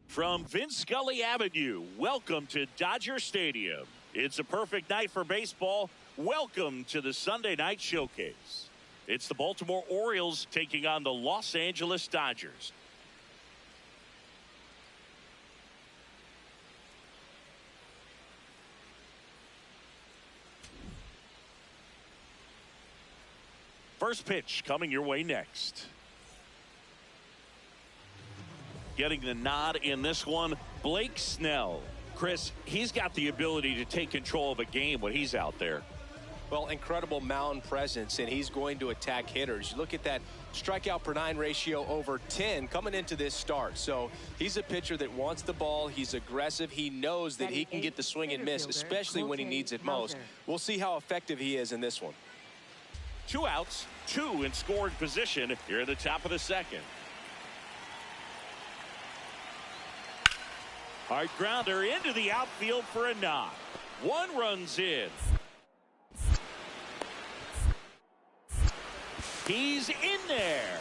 From Vince Scully Avenue, welcome to Dodger Stadium. It's a perfect night for baseball. Welcome to the Sunday Night Showcase. It's the Baltimore Orioles taking on the Los Angeles Dodgers. First pitch coming your way next. Getting the nod in this one, Blake Snell. Chris, he's got the ability to take control of a game when he's out there. Well, incredible mound presence, and he's going to attack hitters. You look at that strikeout per 9 ratio over 10 coming into this start. So he's a pitcher that wants the ball. He's aggressive. He knows that he can get the swing and miss, especially when he needs it most. We'll see how effective he is in this one. 2 outs, 2 in scoring position here at the top of the second. Hard grounder into the outfield for a knock. 1 run's in. He's in there.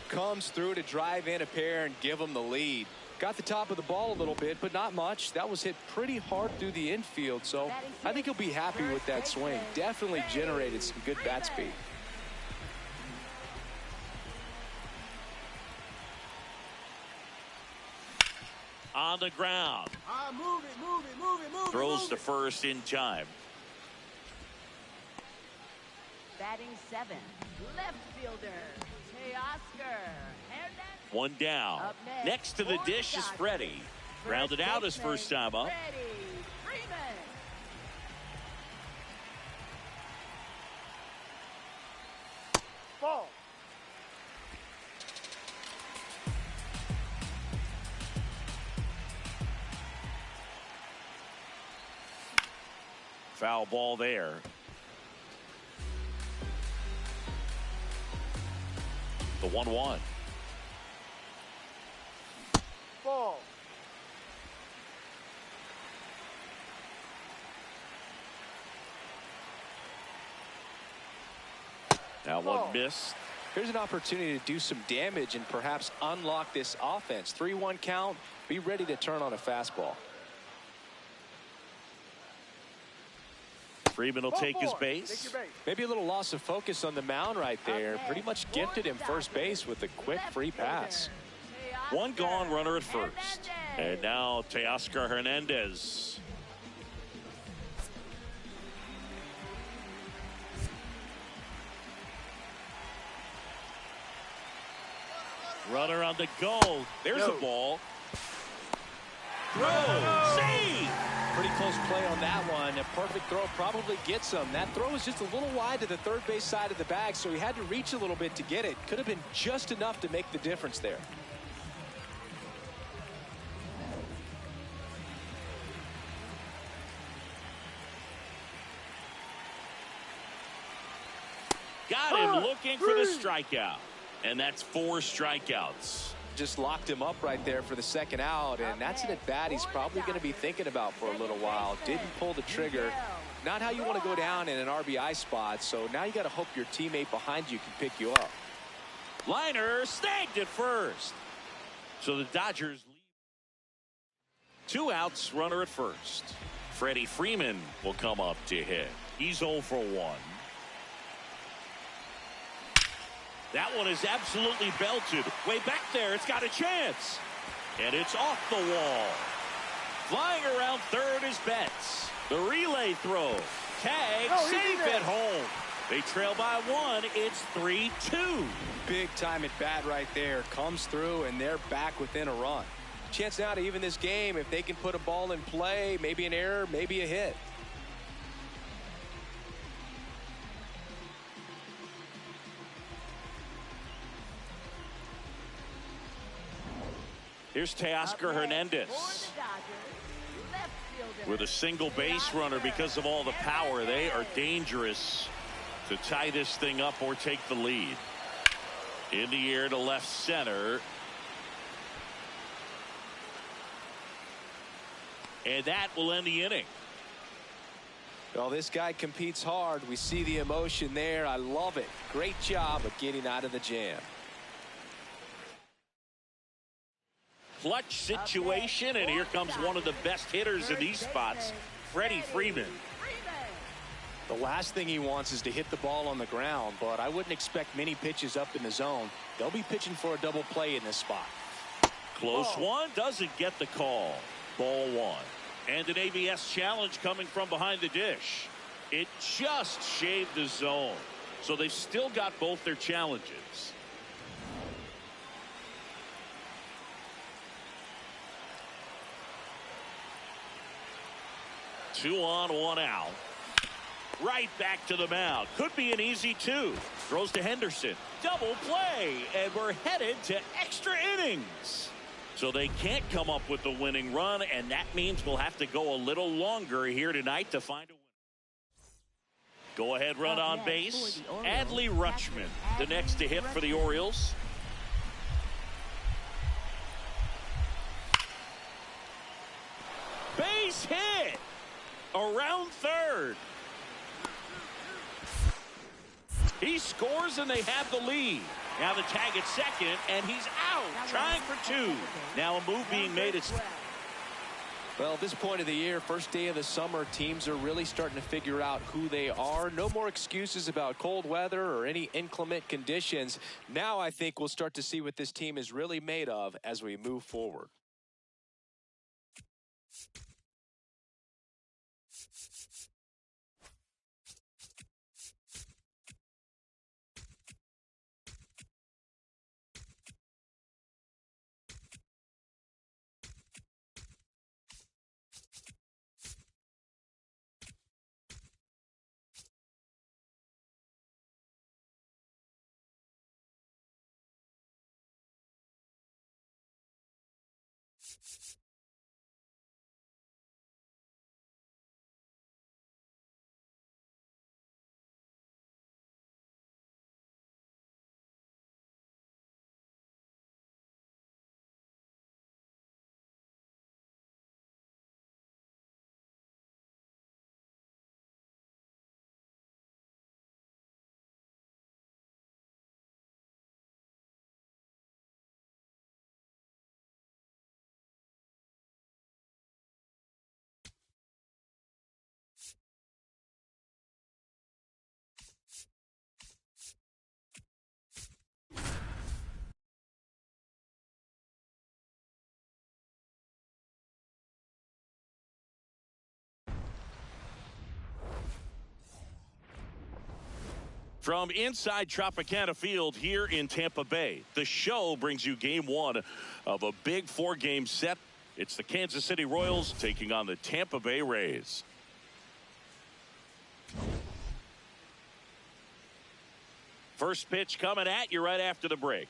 Comes through to drive in a pair and give him the lead. Got the top of the ball a little bit, but not much. That was hit pretty hard through the infield, so I think he'll be happy with that swing. Definitely generated some good bat speed. On the ground. Move it. Throws to first in time. Batting 7, left fielder, Teoscar Hernandez. 1 down. Next to the dish is Freddie. Grounded out his first time up. Freddie Freeman. Ball. Foul ball there. The 1-1. Ball. Now one missed. Here's an opportunity to do some damage and perhaps unlock this offense. 3-1 count. Be ready to turn on a fastball. Freeman will take his base. Maybe a little loss of focus on the mound right there. Pretty much gifted him first base with a quick free pass. 1 gone, runner at first. And now Teoscar Hernandez. Runner on the go. There's a ball. Throw. Save. Pretty close play on that one. A perfect throw probably gets him. That throw was just a little wide to the third base side of the bag, so he had to reach a little bit to get it. Could have been just enough to make the difference there. Got him looking for the strikeout. And that's 4 strikeouts. Just locked him up right there for the second out, and that's an at-bat he's probably going to be thinking about for a little while. Didn't pull the trigger. Not how you want to go down in an RBI spot, so now you got to hope your teammate behind you can pick you up. Liner snagged at first. So the Dodgers lead. 2 outs, runner at first. Freddie Freeman will come up to hit. He's 0 for 1. That one is absolutely belted. Way back there, it's got a chance. And it's off the wall. Flying around third is Betts. The relay throw. Tag, safe at home. They trail by 1. It's 3-2. Big time at bat right there. Comes through, and they're back within a run. Chance now to even this game if they can put a ball in play. Maybe an error, maybe a hit. Here's Teoscar Hernandez with a single base runner. Because of all the power, they are dangerous to tie this thing up or take the lead. In the air to left center. And that will end the inning. Well, this guy competes hard. We see the emotion there. I love it. Great job of getting out of the jam. Clutch situation, and here comes one of the best hitters in these spots, Freddie Freeman. The last thing he wants is to hit the ball on the ground, but I wouldn't expect many pitches up in the zone. They'll be pitching for a double play in this spot. Close one, doesn't get the call. Ball one. And an ABS challenge coming from behind the dish. It just shaved the zone. So they've still got both their challenges. Two on, one out. Right back to the mound. Could be an easy two. Throws to Henderson. Double play. And we're headed to extra innings. So they can't come up with the winning run, and that means we'll have to go a little longer here tonight to find a win. Go ahead run on base. Adley Rutschman, the next to hit for the Orioles. Base hit around third. He scores and they have the lead. Now the tag at second, and he's out, trying for two. Now a move being made. Well, at this point of the year, first day of the summer, teams are really starting to figure out who they are. No more excuses about cold weather or any inclement conditions. Now I think we'll start to see what this team is really made of as we move forward. From inside Tropicana Field here in Tampa Bay, the show brings you game one of a big four-game set. It's the Kansas City Royals taking on the Tampa Bay Rays. First pitch coming at you right after the break.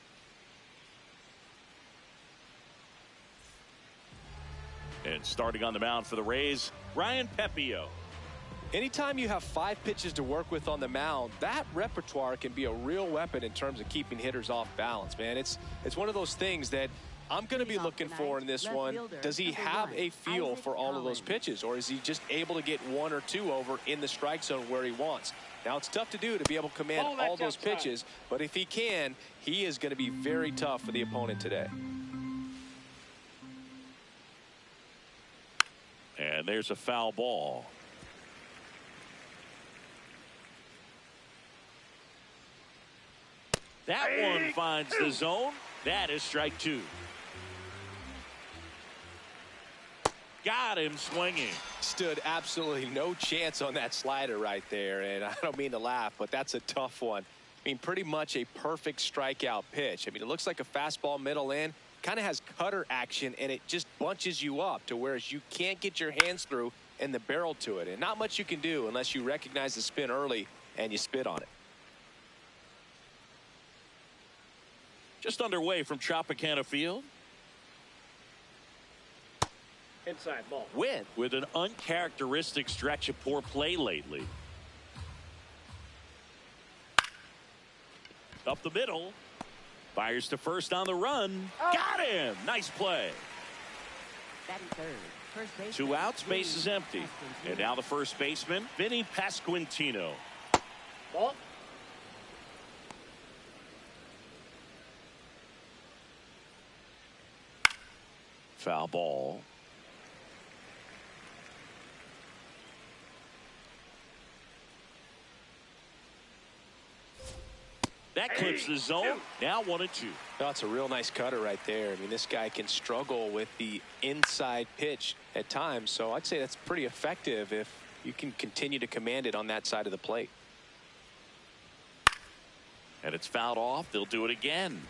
And starting on the mound for the Rays, Ryan Pepiot. Anytime you have 5 pitches to work with on the mound, that repertoire can be a real weapon in terms of keeping hitters off balance, man. It's one of those things that I'm going to be looking for in this one. Does he have a feel for all of those pitches, or is he just able to get 1 or 2 over in the strike zone where he wants? Now, it's tough to do to be able to command all those pitches, but if he can, he is going to be very tough for the opponent today. And there's a foul ball. That one finds the zone. That is strike 2. Got him swinging. Stood absolutely no chance on that slider right there, and I don't mean to laugh, but that's a tough one. I mean, pretty much a perfect strikeout pitch. I mean, it looks like a fastball middle in, kind of has cutter action, and it just bunches you up to whereas you can't get your hands through and the barrel to it, and not much you can do unless you recognize the spin early and you spit on it. Just underway from Tropicana Field. Inside ball. With an uncharacteristic stretch of poor play lately. Up the middle. Fires to first on the run. Got him. Nice play. Batting third. First base. 2 outs, base is empty. And now the first baseman, Vinny Pasquantino. Ball. Foul ball. That clips the zone. Now 1-2. That's a real nice cutter right there. I mean, this guy can struggle with the inside pitch at times, so I'd say that's pretty effective if you can continue to command it on that side of the plate. And it's fouled off. They'll do it again.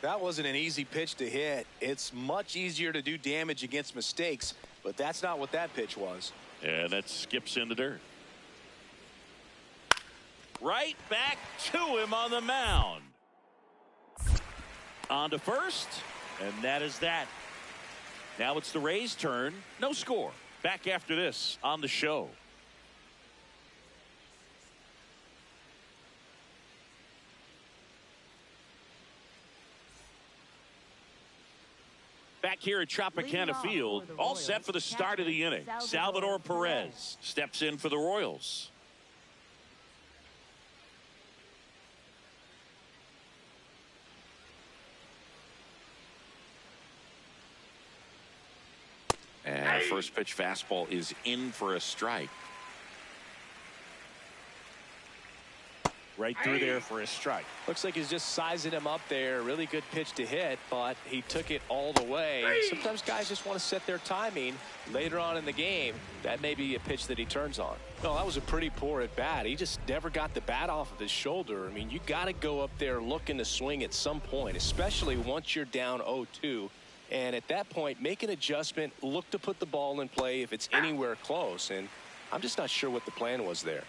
That wasn't an easy pitch to hit. It's much easier to do damage against mistakes, but that's not what that pitch was. And that skips in the dirt. Right back to him on the mound. On to first, and that is that. Now it's the Rays' turn. No score. Back after this on the show. Back here at Tropicana Field, all set for the start of the inning. Salvador Perez steps in for the Royals. And first pitch fastball is in for a strike. Right through there for a strike. Looks like he's just sizing him up there. Really good pitch to hit, but he took it all the way. Sometimes guys just want to set their timing later on in the game. That may be a pitch that he turns on. Well, that was a pretty poor at bat. He just never got the bat off of his shoulder. I mean, you got to go up there looking to swing at some point, especially once you're down 0-2. And at that point, make an adjustment, look to put the ball in play if it's anywhere close. And I'm just not sure what the plan was there.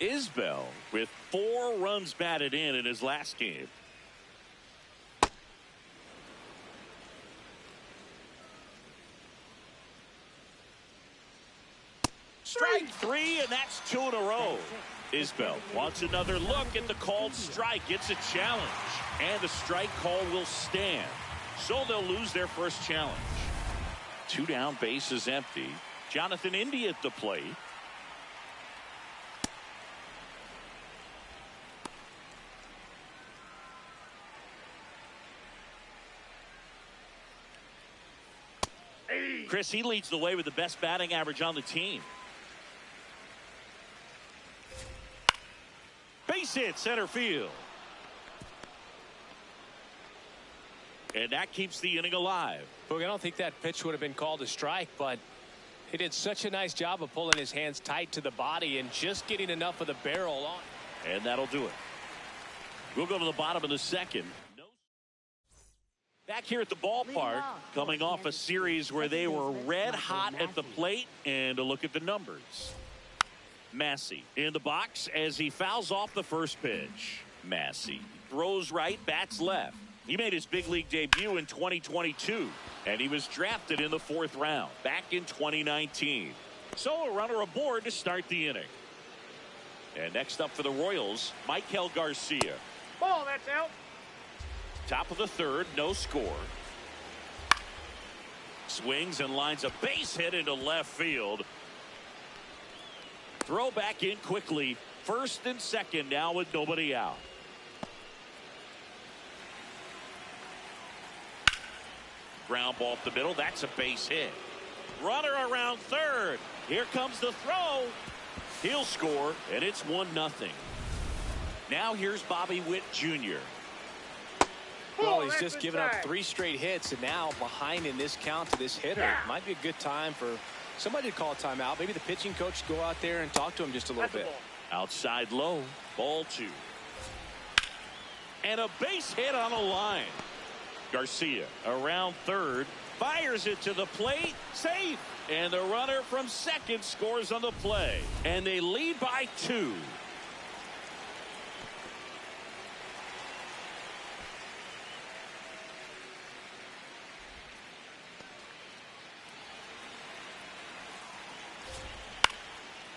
Isbell with 4 runs batted in his last game. Strike 3, and that's 2 in a row. Isbell wants another look at the called strike. It's a challenge, and the strike call will stand. So they'll lose their first challenge. 2 down, base is empty. Jonathan India at the plate. Chris, he leads the way with the best batting average on the team. Base hit center field. And that keeps the inning alive. Look, I don't think that pitch would have been called a strike, but he did such a nice job of pulling his hands tight to the body and just getting enough of the barrel on. And that'll do it. We'll go to the bottom of the second. Back here at the ballpark, coming off a series where they were red hot at the plate, and a look at the numbers. Massey in the box as he fouls off the first pitch. Massey throws right, bats left. He made his big league debut in 2022, and he was drafted in the 4th round back in 2019. So a runner aboard to start the inning. And next up for the Royals, Michael Garcia. Ball, that's out. Top of the 3rd, no score. Swings and lines a base hit into left field. Throw back in quickly. First and second now with nobody out. Ground ball up the middle. That's a base hit. Runner around 3rd. Here comes the throw. He'll score, and it's 1-0. Now here's Bobby Witt Jr. Well, he's just given up 3 straight hits, and now behind in this count to this hitter. Might be a good time for somebody to call a timeout. Maybe the pitching coach go out there and talk to him just a little bit. Outside low, ball 2. And a base hit on a line. Garcia around 3rd, fires it to the plate, safe. And the runner from 2nd scores on the play. And they lead by 2.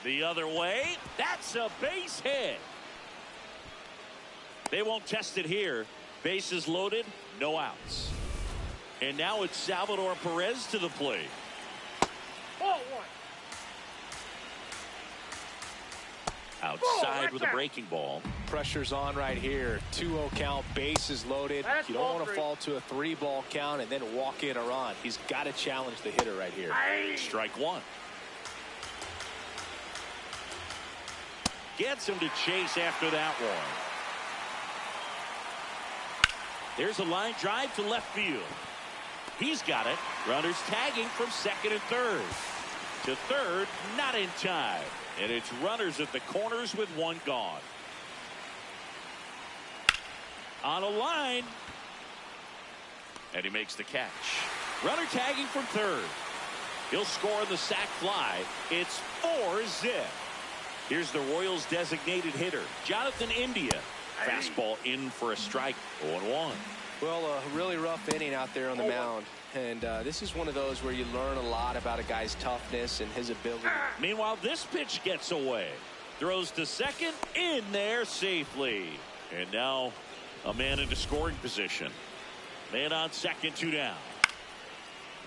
The other way. That's a base hit. They won't test it here. Bases loaded, no outs. And now it's Salvador Perez to the plate. Ball one. Outside with a breaking ball. Pressure's on right here. 2-0 count, bases loaded. That's You don't ball want to three. fall to a 3-ball count and then walk in a run. He's got to challenge the hitter right here. Strike one. Gets him to chase after that one. There's a line drive to left field. He's got it. Runners tagging from second and third. To third, not in time. And it's runners at the corners with one gone. On a line. And he makes the catch. Runner tagging from third. He'll score the sac fly. It's 4-zip. Here's the Royals designated hitter, Jonathan India. Fastball in for a strike. 0-1. Well, a really rough inning out there on the mound. And this is one of those where you learn a lot about a guy's toughness and his ability. Meanwhile, this pitch gets away. Throws to second, in there safely. And now a man into scoring position. Man on second, 2 down.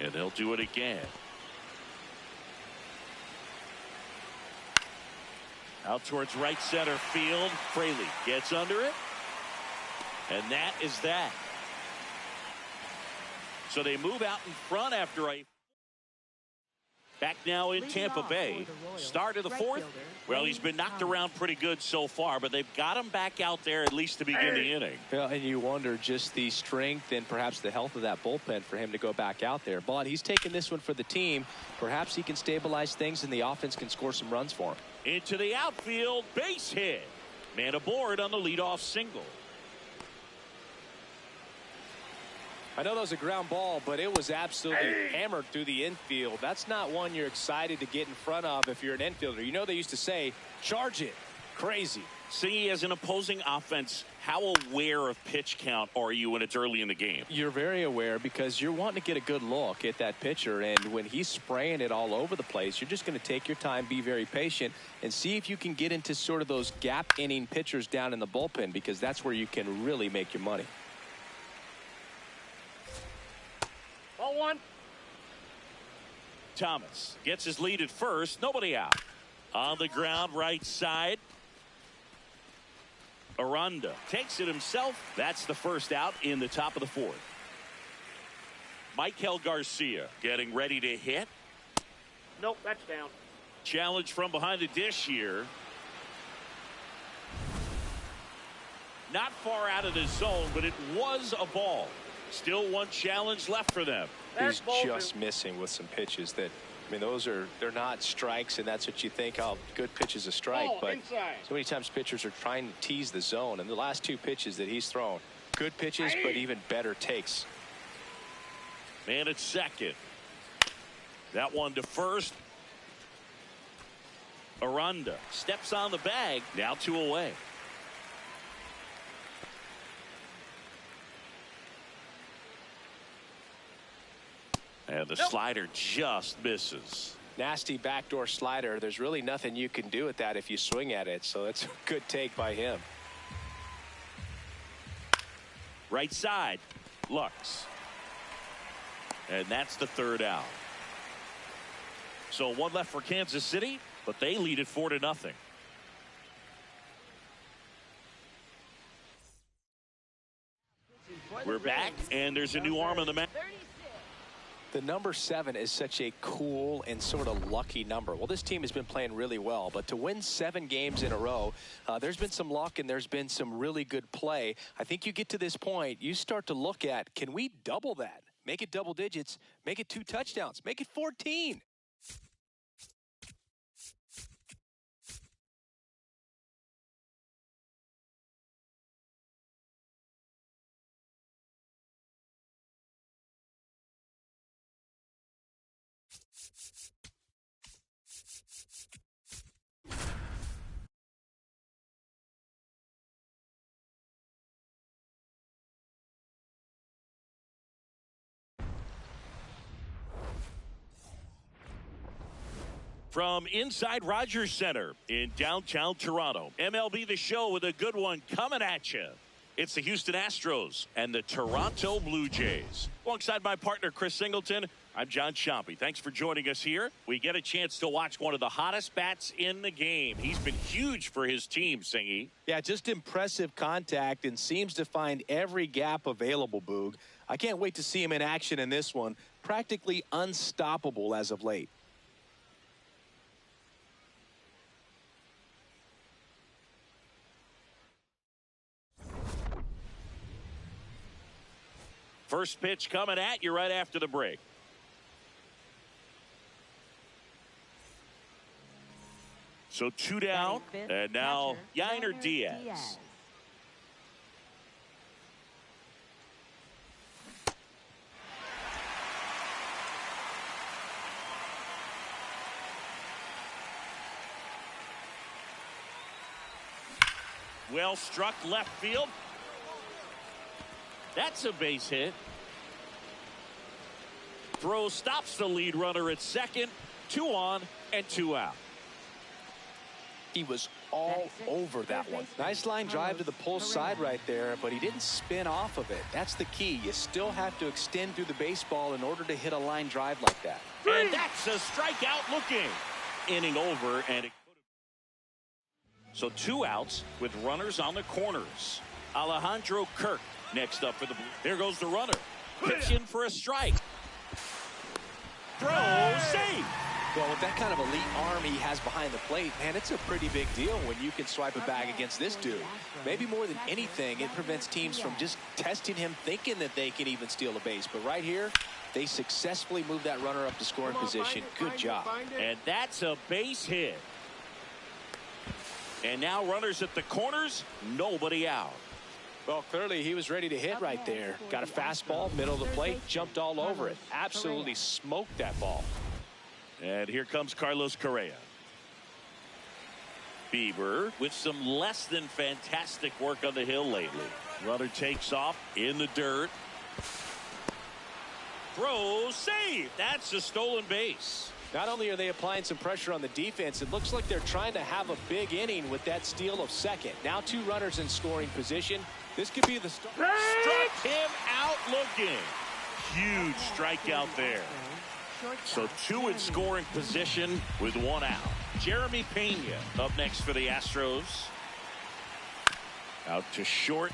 And they'll do it again. Out towards right center field. Fraley gets under it. And that is that. So they move out in front after a. Back now in Tampa Bay. Start of the fourth. Well, he's been knocked around pretty good so far, but they've got him back out there at least to begin the inning. Yeah, and you wonder just the strength and perhaps the health of that bullpen for him to go back out there. But he's taking this one for the team. Perhaps he can stabilize things and the offense can score some runs for him. Into the outfield, base hit. Man aboard on the leadoff single. I know that was a ground ball, but it was absolutely hammered through the infield. That's not one you're excited to get in front of if you're an infielder. You know they used to say, charge it. Crazy. See, as an opposing offense, how aware of pitch count are you when it's early in the game? You're very aware because you're wanting to get a good look at that pitcher, and when he's spraying it all over the place, you're just going to take your time, be very patient, and see if you can get into sort of those gap inning pitchers down in the bullpen, because that's where you can really make your money. Ball one. Thomas gets his lead at first. Nobody out. On the ground, right side. Aranda takes it himself. That's the first out in the top of the fourth. Michael Garcia getting ready to hit. Nope, that's down. Challenge from behind the dish here. Not far out of the zone, but it was a ball. Still one challenge left for them. That's He's ball just two. missing with some pitches that, I mean, they're not strikes, and that's what you think, oh, good pitch is a strike. Ball But inside. so many times pitchers are trying to tease the zone, and the last two pitches that he's thrown, good pitches, but even better takes. Man at second. That one to first. Aranda steps on the bag. Now 2 away. And the slider just misses. Nasty backdoor slider. There's really nothing you can do with that if you swing at it. So that's a good take by him. Right side. Lux. And that's the third out. So one left for Kansas City, but they lead it 4-0. We're back, and there's a new arm on the mound. The number 7 is such a cool and sort of lucky number. Well, this team has been playing really well, but to win 7 games in a row, there's been some luck and there's been some really good play. I think you get to this point, you start to look at, can we double that? Make it double digits, make it 2 touchdowns, make it 14. From inside Rogers Center in downtown Toronto, MLB The Show with a good one coming at you. It's the Houston Astros and the Toronto Blue Jays. Alongside my partner, Chris Singleton, I'm John Sciampi. Thanks for joining us here. We get a chance to watch one of the hottest bats in the game. He's been huge for his team, Singy. Yeah, just impressive contact and seems to find every gap available, Boog. I can't wait to see him in action in this one. Practically unstoppable as of late. First pitch coming at you right after the break. So 2 down, and now Yainer Diaz. Well struck left field. That's a base hit. Throw stops the lead runner at second. 2 on and 2 out. He was all over that one. Nice line drive to the pull side right there, but he didn't spin off of it. That's the key. You still have to extend through the baseball in order to hit a line drive like that. And that's a strikeout looking. Inning over, and so 2 outs with runners on the corners. Alejandro Kirk next up for the Blue. There goes the runner. Pitch in for a strike. Throw safe. Well, with that kind of elite arm he has behind the plate, man, it's a pretty big deal when you can swipe a bag against this dude. Maybe more than anything, it prevents teams from just testing him, thinking that they can even steal a base. But right here, they successfully moved that runner up to scoring position. Good job. And that's a base hit. And now runners at the corners, nobody out. Well, clearly he was ready to hit right there. Got a fastball, middle of the plate, jumped all over it. Absolutely smoked that ball. And here comes Carlos Correa. Bieber with some less than fantastic work on the hill lately. Runner takes off in the dirt. Throw save. That's a stolen base. Not only are they applying some pressure on the defense, it looks like they're trying to have a big inning with that steal of second. Now 2 runners in scoring position. This could be the start. Struck him out looking. Huge strikeout there. So 2 in scoring position with 1 out. Jeremy Pena up next for the Astros. Out to short.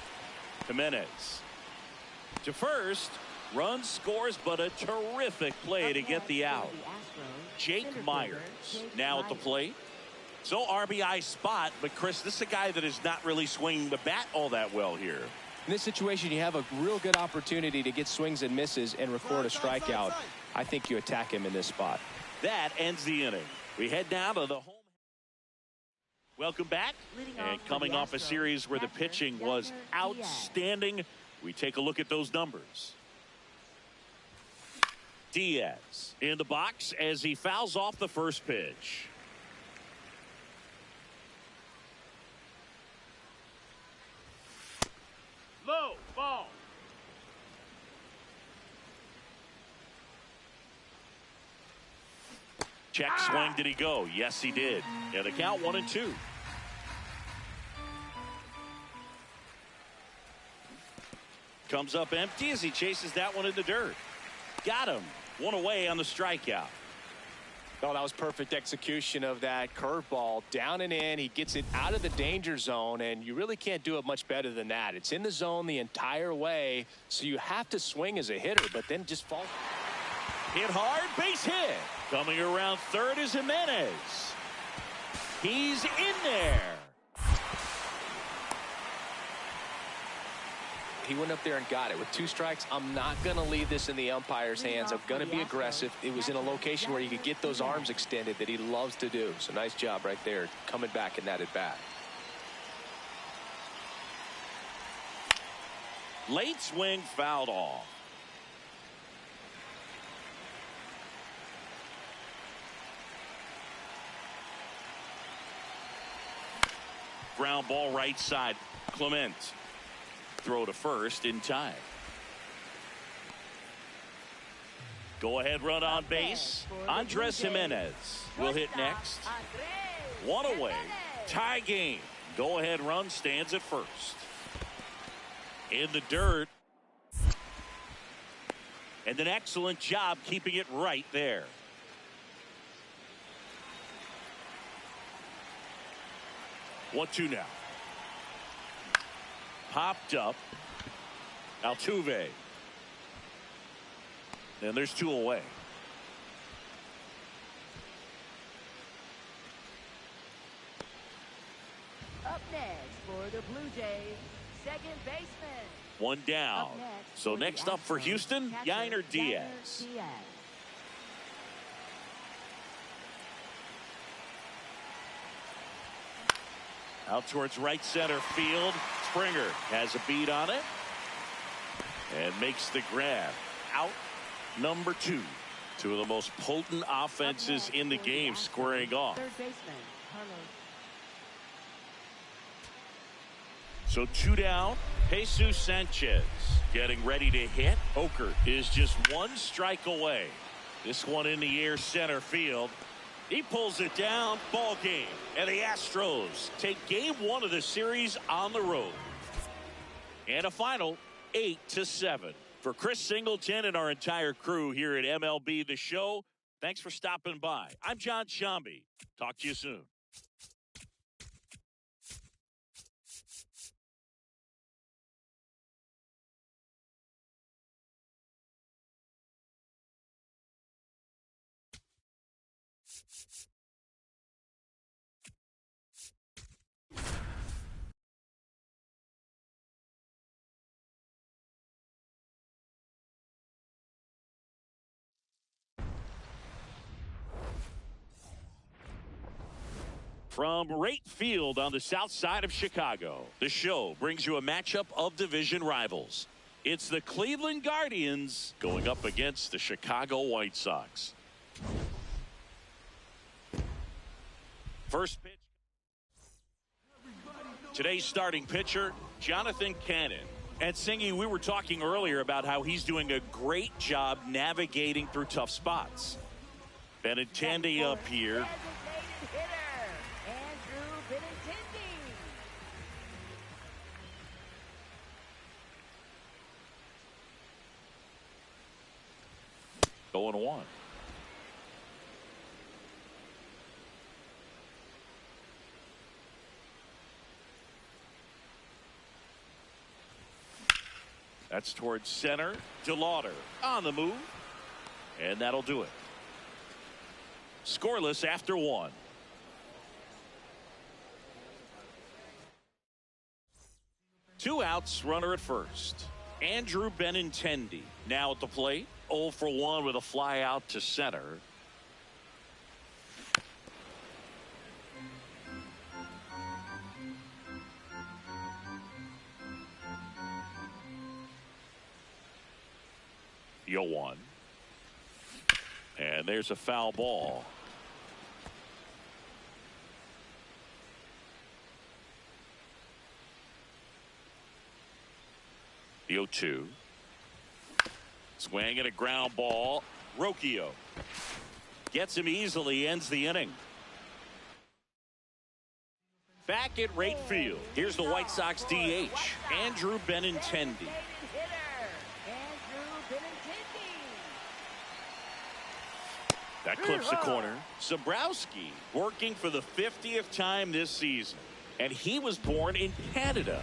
Jimenez to first. Run scores, but a terrific play to get the out. Jake Myers now at the plate. So RBI spot, but Chris, this is a guy that is not really swinging the bat all that well here. In this situation, you have a real good opportunity to get swings and misses and record a strikeout. I think you attack him in this spot. That ends the inning. We head down to the home. Welcome back. And coming off a series where the pitching was outstanding, we take a look at those numbers. Diaz in the box as he fouls off the first pitch. Low ball. Check swing. Did he go? Yes, he did. And the count 1-2. Comes up empty as he chases that one in the dirt. Got him. 1 away on the strikeout. Oh, that was perfect execution of that curveball. Down and in. He gets it out of the danger zone, and you really can't do it much better than that. It's in the zone the entire way, so you have to swing as a hitter, but then just fall. Hit hard, base hit. Coming around third is Jimenez. He's in there. He went up there and got it. With 2 strikes, I'm not going to leave this in the umpire's hands. I'm going to be aggressive. It was in a location where you could get those arms extended that he loves to do. So nice job right there, coming back in that at bat. Late swing fouled off. Ground ball right side. Clement. Throw to first in time. Go ahead run on base. Andres Jimenez will hit next. One away. Tie game. Go ahead run stands at first. In the dirt. And an excellent job keeping it right there. One-two now. Popped up. Altuve. And there's two away. Up next for the Blue Jays, second baseman. One down. So next up for Houston, Yainer Diaz. Out towards right center field. Springer has a beat on it. And makes the grab. Out number two. Two of the most potent offenses in the game squaring off. Third baseman, Carlos. So two down. Jesus Sanchez getting ready to hit. Okert is just one strike away. This one in the air center field. He pulls it down. Ball game. And the Astros take game one of the series on the road. And a final 8-7. For Chris Singleton and our entire crew here at MLB The Show, thanks for stopping by. I'm John Sciambi. Talk to you soon. From Wright Field on the south side of Chicago, the show brings you a matchup of division rivals. It's the Cleveland Guardians going up against the Chicago White Sox. First pitch. Today's starting pitcher, Jonathan Cannon. And Singy, we were talking earlier about how he's doing a great job navigating through tough spots. Benintendi up here. Going one. That's towards center. DeLauder on the move. And that'll do it. Scoreless after one. Two outs, runner at first. Andrew Benintendi now at the plate. 0 for 1 with a fly out to center. The 0-1. And there's a foul ball. The 0-2. Swing and a ground ball. Rocchio gets him easily, ends the inning. Back at Wright Field, here's the White Sox DH, Andrew Benintendi. That clips the corner. Zabrowski working for the 50th time this season, and he was born in Canada.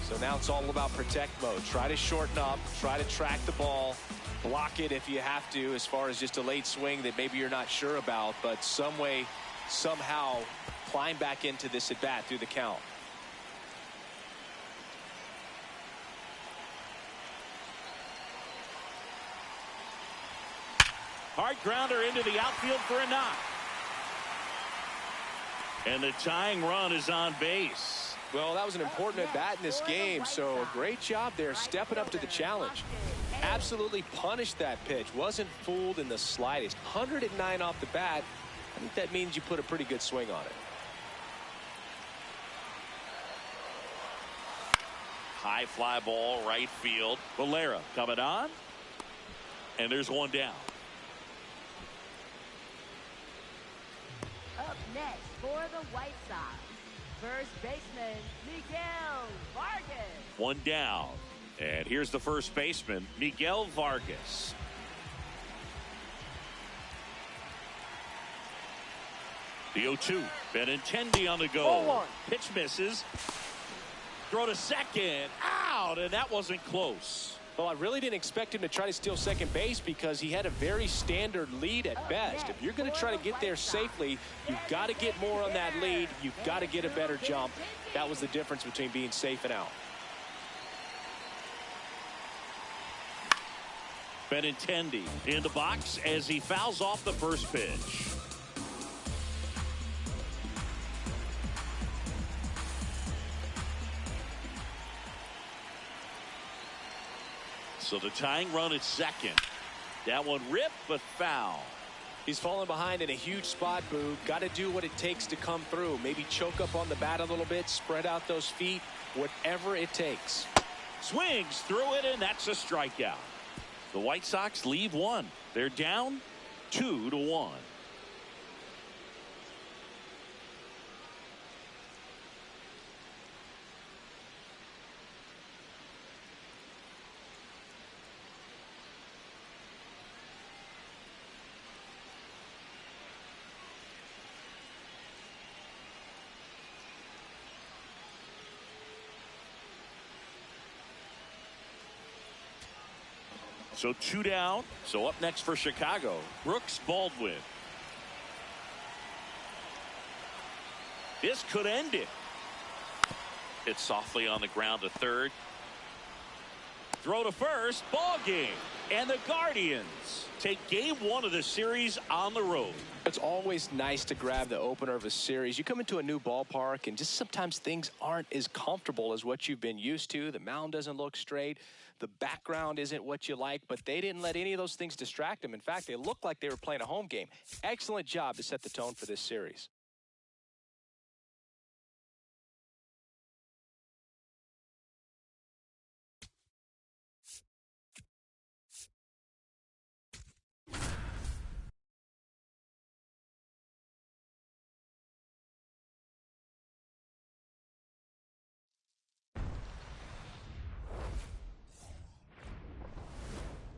So now it's all about protect mode. Try to shorten up, try to track the ball, block it if you have to, as far as just a late swing that maybe you're not sure about, but some way, somehow climb back into this at bat through the count. Hard grounder into the outfield for a knock. And the tying run is on base. Well, that was an important at bat in this game, so a great job there stepping up to the challenge. Absolutely punished that pitch. Wasn't fooled in the slightest. 109 off the bat. I think that means you put a pretty good swing on it. High fly ball right field. Valera coming on. And there's one down. Up next for the White Sox, first baseman Miguel Vargas. One down. And here's the first baseman, Miguel Vargas. The 0-2. Benintendi on the go. 0-1. Pitch misses. Throw to second. Out. And that wasn't close. Well, I really didn't expect him to try to steal second base because he had a very standard lead at best. If you're going to try to get there safely, you've got to get more on that lead. You've got to get a better jump. That was the difference between being safe and out. Benintendi in the box as he fouls off the first pitch. So the tying run at second. That one ripped but foul. He's fallen behind in a huge spot, Boog. Got to do what it takes to come through. Maybe choke up on the bat a little bit, spread out those feet, whatever it takes. Swings through it, and that's a strikeout. The White Sox leave one. They're down 2-1. So 2 down. So up next for Chicago, Brooks Baldwin. This could end it. Hit softly on the ground to third. Throw to first. Ball game. And the Guardians take game 1 of the series on the road. It's always nice to grab the opener of a series. You come into a new ballpark and just sometimes things aren't as comfortable as what you've been used to. The mound doesn't look straight. The background isn't what you like, but they didn't let any of those things distract them. In fact, they looked like they were playing a home game. Excellent job to set the tone for this series.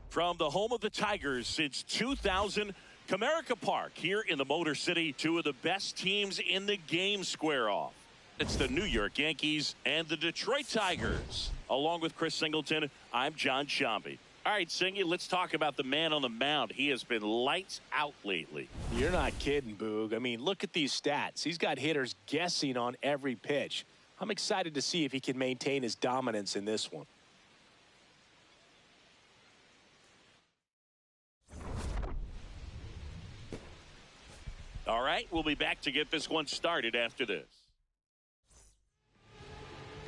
From the home of the Tigers since 2000, Comerica Park here in the Motor City. Two of the best teams in the game square off. It's the New York Yankees and the Detroit Tigers. Along with Chris Singleton, I'm John Sciambi. All right, Singy, let's talk about the man on the mound. He has been lights out lately. You're not kidding, Boog. I mean, look at these stats. He's got hitters guessing on every pitch. I'm excited to see if he can maintain his dominance in this one. All right, we'll be back to get this one started after this.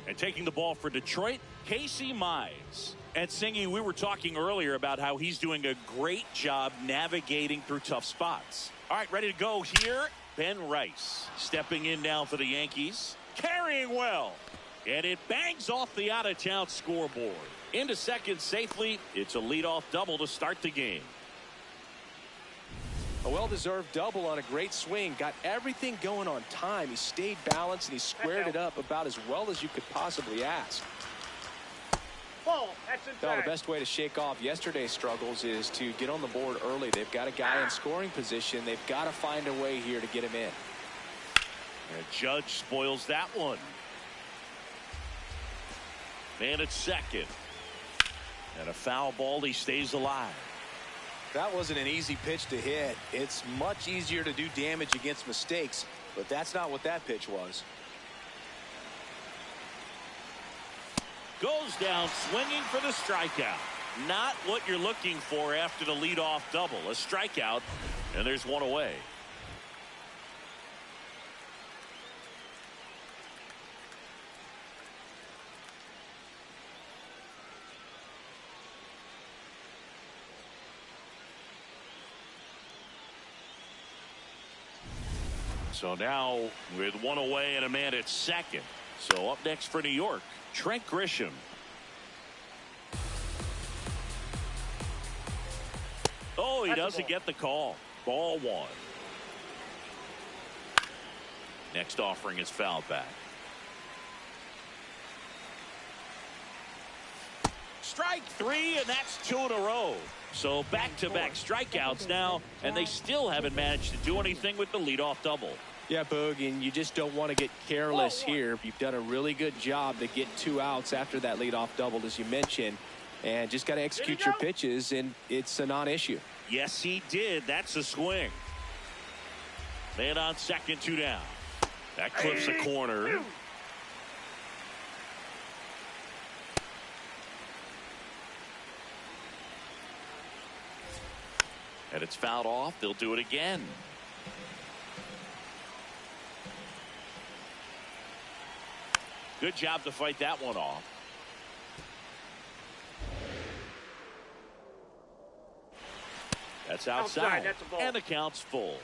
And taking the ball for Detroit, Casey Mize. And Singy, we were talking earlier about how he's doing a great job navigating through tough spots. All right, ready to go here. Ben Rice stepping in now for the Yankees. Carrying well. And it bangs off the out-of-town scoreboard. Into second safely. It's a leadoff double to start the game. A well-deserved double on a great swing. Got everything going on time. He stayed balanced and he squared it up about as well as you could possibly ask. Ball. That's inside. Well, the best way to shake off yesterday's struggles is to get on the board early. They've got a guy in scoring position. They've got to find a way here to get him in. And Judge spoils that one. Man at second. And a foul ball. He stays alive. That wasn't an easy pitch to hit. It's much easier to do damage against mistakes, but that's not what that pitch was. Goes down swinging for the strikeout. Not what you're looking for after the leadoff double. A strikeout, and there's one away. So now with one away and a man at second. So up next for New York, Trent Grisham. Oh, he That's a doesn't ball. get the call. Ball one. Next offering is fouled back. Strike three, and that's 2 in a row. So back-to-back strikeouts now, and they still haven't managed to do anything with the leadoff double. Yeah, Boog, and you just don't want to get careless here. You've done a really good job to get 2 outs after that leadoff double, as you mentioned, and just got to execute your pitches, and it's a non-issue. Yes, he did. That's a swing. Man on second, 2 down. That clips the corner. And it's fouled off. They'll do it again. Good job to fight that one off. That's outside. That's a ball. And the count's full.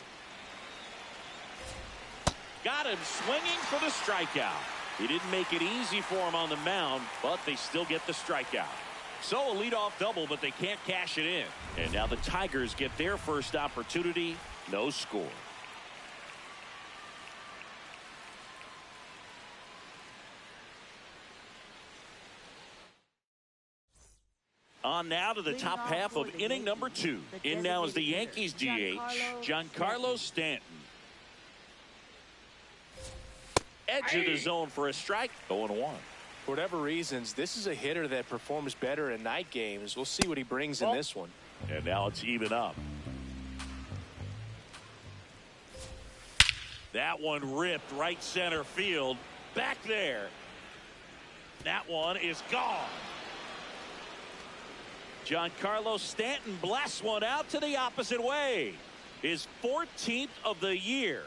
Got him swinging for the strikeout. He didn't make it easy for him on the mound, but they still get the strikeout. So a leadoff double, but they can't cash it in. And now the Tigers get their first opportunity. No score. On now to the top half of inning number 2. In now is the Yankees DH, Giancarlo Stanton. Edge of the zone for a strike. 0-1. For whatever reasons, this is a hitter that performs better in night games. We'll see what he brings in this one. And now it's even up. That one ripped right center field. Back there. That one is gone. Giancarlo Stanton blasts one out to the opposite way. His 14th of the year.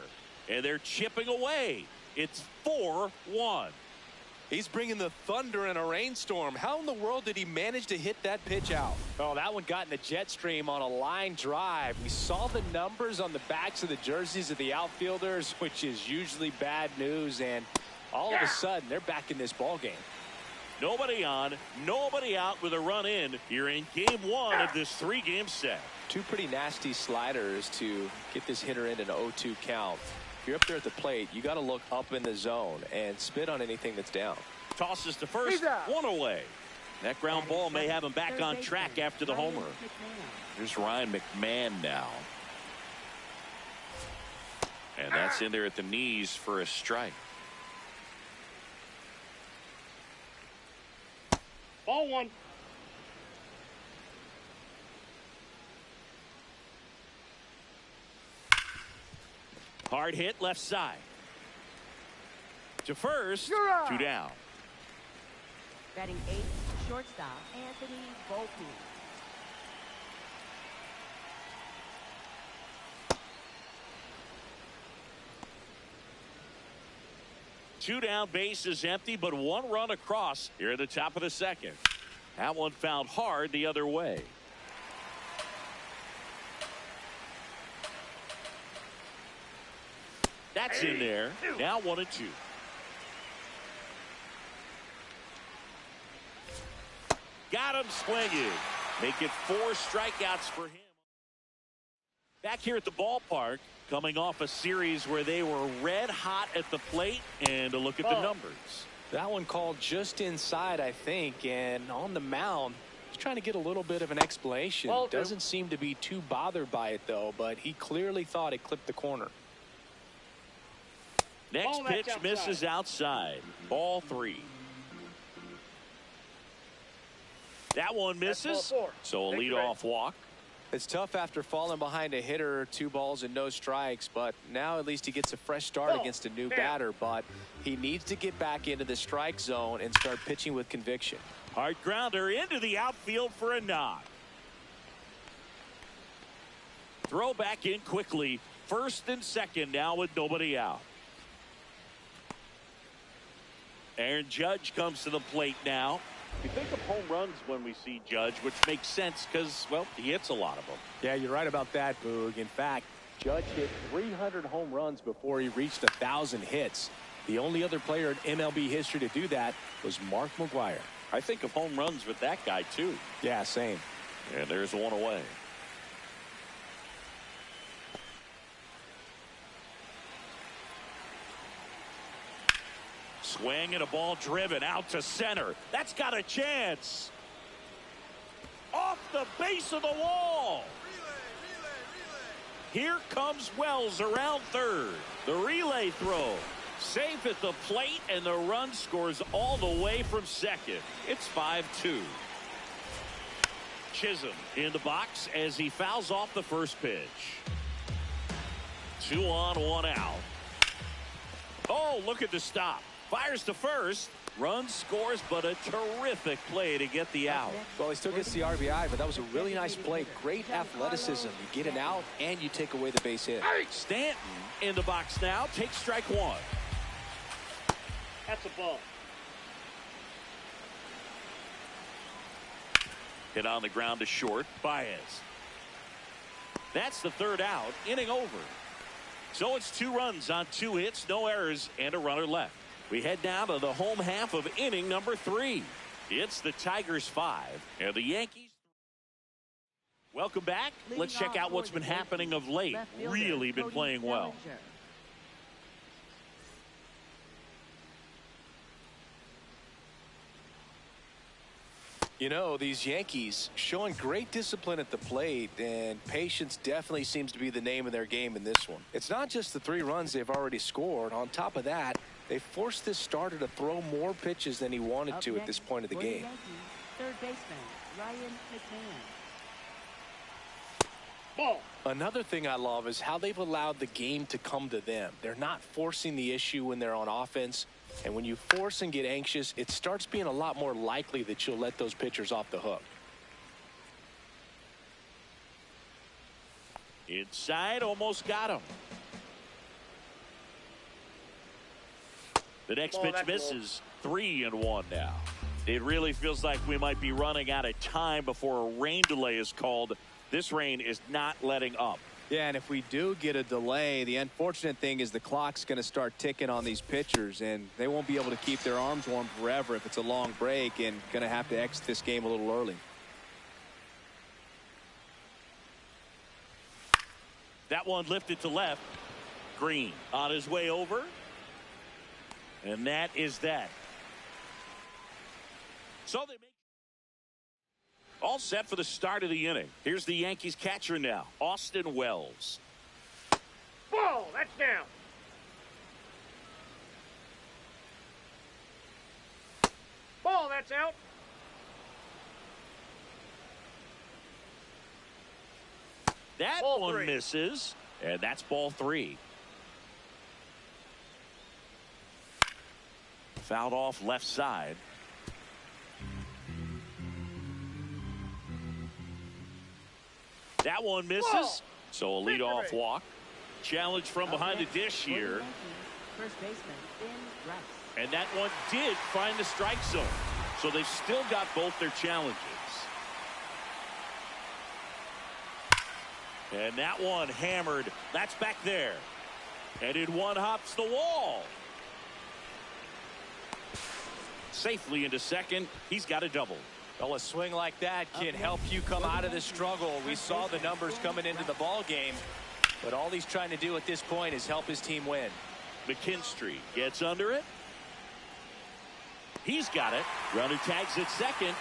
And they're chipping away. It's 4-1. He's bringing the thunder in a rainstorm. How in the world did he manage to hit that pitch out? Oh, that one got in the jet stream on a line drive. We saw the numbers on the backs of the jerseys of the outfielders, which is usually bad news. And all of a sudden, they're back in this ball game. Nobody on, nobody out with a run in here in game 1 of this 3-game set. 2 pretty nasty sliders to get this hitter in an 0-2 count. If you're up there at the plate, you got to look up in the zone and spit on anything that's down. Tosses to first, 1 away. That ground ball may have him back on track after the homer. Here's Ryan McMahon now. And that's in there at the knees for a strike. Ball 1. Hard hit left side. To first, 2 down. Batting 8th, shortstop Anthony Volpe. Two down, base is empty, but 1 run across here at the top of the second. That one fouled hard the other way. That's in there. Now 1-2. Got him swinging. Make it 4 strikeouts for him. Back here at the ballpark, coming off a series where they were red hot at the plate, and a look at the numbers. That one called just inside, I think, and on the mound, he's trying to get a little bit of an explanation. Doesn't seem to be too bothered by it, though, but he clearly thought it clipped the corner. Next pitch misses outside. Ball 3. That one misses. So a leadoff walk. It's tough after falling behind a hitter, 2 balls and no strikes, but now at least he gets a fresh start against a new batter, but he needs to get back into the strike zone and start pitching with conviction. Hard grounder into the outfield for a knock. Throw back in quickly. First and second now with nobody out. Aaron Judge comes to the plate now. We think of home runs when we see Judge, which makes sense because, well, he hits a lot of them. Yeah, you're right about that, Boog. In fact, Judge hit 300 home runs before he reached 1,000 hits. The only other player in MLB history to do that was Mark McGwire. I think of home runs with that guy, too. Yeah, same. And there's 1 away. Swing and a ball driven out to center. That's got a chance. Off the base of the wall. Here comes Wells around third. The relay throw. Safe at the plate, and the run scores all the way from second. It's 5-2. Chisholm in the box as he fouls off the first pitch. 2 on, 1 out. Oh, look at the stop. Fires to first. Run scores, but a terrific play to get the out. Well, he still gets the RBI, but that was a really nice play. Great athleticism. You get an out, and you take away the base hit. Stanton in the box now. Takes strike 1. That's a ball. Hit on the ground to short. Baez. That's the third out. Inning over. So it's 2 runs on 2 hits, no errors, and a runner left. We head down to the home half of inning number 3. It's the Tigers 5 and the Yankees. Welcome back. Let's check out what's been happening of late. Really been playing well. You know, these Yankees showing great discipline at the plate, and patience definitely seems to be the name of their game in this one. It's not just the 3 runs they've already scored. On top of that, they forced this starter to throw more pitches than he wanted to at this point of the game. Third baseman Ryan McMahon. Ball. Another thing I love is how they've allowed the game to come to them. They're not forcing the issue when they're on offense. And when you force and get anxious, it starts being a lot more likely that you'll let those pitchers off the hook. Inside, almost got him. The next pitch misses. 3-1 now. It really feels like we might be running out of time before a rain delay is called. This rain is not letting up. Yeah, and if we do get a delay, the unfortunate thing is the clock's going to start ticking on these pitchers, and they won't be able to keep their arms warm forever if it's a long break, and going to have to exit this game a little early. That one lifted to left. Green on his way over. And that is that. So they make all set for the start of the inning. Here's the Yankees catcher now, Austin Wells. Ball. That's down. Ball. That's out. That Ball one 3. misses, and that's ball 3. Fouled off left side. That one misses. Whoa. So a leadoff walk. Challenge from behind the dish here. First baseman in right. And that one did find the strike zone. So they've still got both their challenges. And that one hammered. That's back there. And in one hops the wall. Safely into second. He's got a double. Well, a swing like that can help you come out of the struggle. We saw the numbers coming into the ball game, but all he's trying to do at this point is help his team win. McKinstry gets under it. He's got it. Runner tags at second.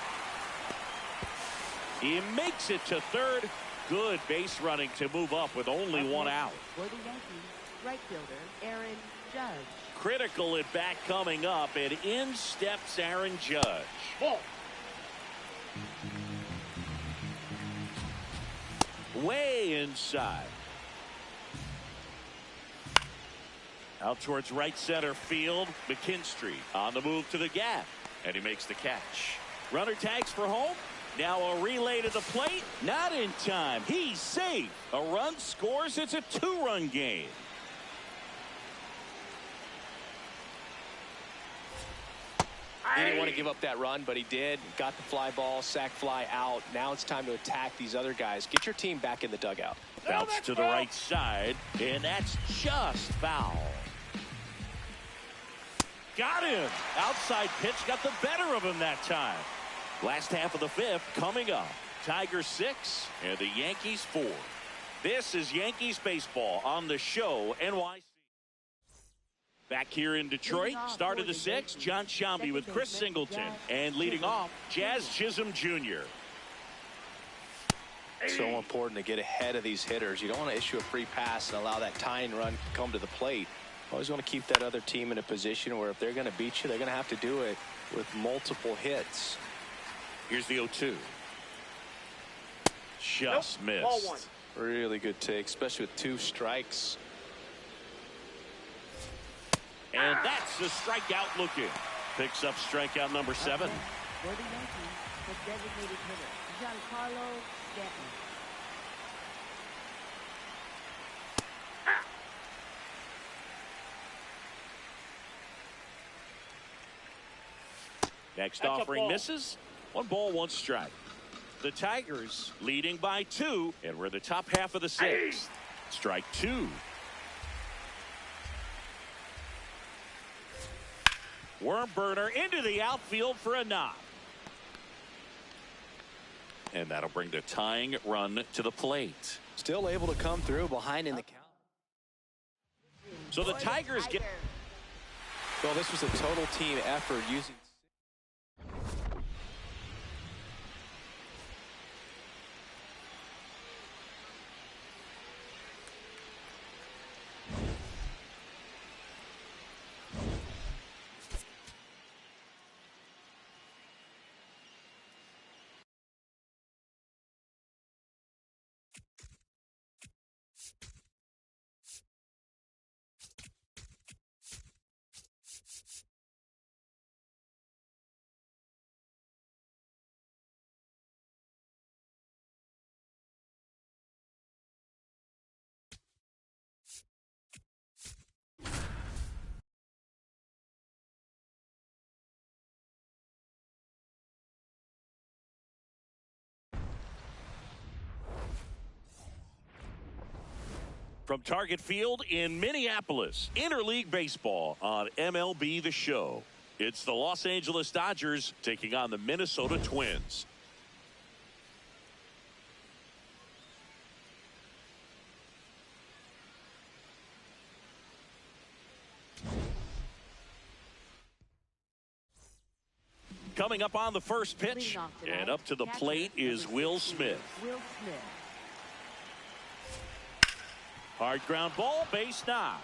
He makes it to third. Good base running to move up with only 1 out. For the Yankees, right fielder Aaron Judge. Critical at bat coming up, and in steps Aaron Judge. Ball. Way inside. Out towards right center field. McKinstry on the move to the gap, and he makes the catch. Runner tags for home. Now a relay to the plate. Not in time. He's safe. A run scores. It's a 2-run game. He didn't want to give up that run, but he did. Got the fly ball, sac fly out. Now it's time to attack these other guys. Get your team back in the dugout. Bounce to the right side, and that's just foul. Got him. Outside pitch got the better of him that time. Last half of the 5th coming up. Tigers 6 and the Yankees 4. This is Yankees baseball on the show NYC. Back here in Detroit, start of the sixth, John Sciambi with Chris Singleton. And leading off, Jazz Chisholm Jr. So important to get ahead of these hitters. You don't want to issue a free pass and allow that tying run to come to the plate. Always want to keep that other team in a position where if they're going to beat you, they're going to have to do it with multiple hits. Here's the 0-2. Just missed. Ball one. Really good take, especially with 2 strikes. And that's the strikeout looking. Picks up strikeout number 7. For the Yankees, the designated hitter, Giancarlo Stanton. Next That's a offering ball. misses. 1 ball, 1 strike. The Tigers leading by 2, and we're the top half of the 6th. Strike 2. Worm burner into the outfield for a knock. And that'll bring the tying run to the plate. Still able to come through behind in the count. So the Tigers get... Well, this was a total team effort using... From Target Field in Minneapolis, Interleague Baseball on MLB The Show. It's the Los Angeles Dodgers taking on the Minnesota Twins. Coming up on the first pitch, and up to the plate is Will Smith. Will Smith. Hard ground ball, base knock.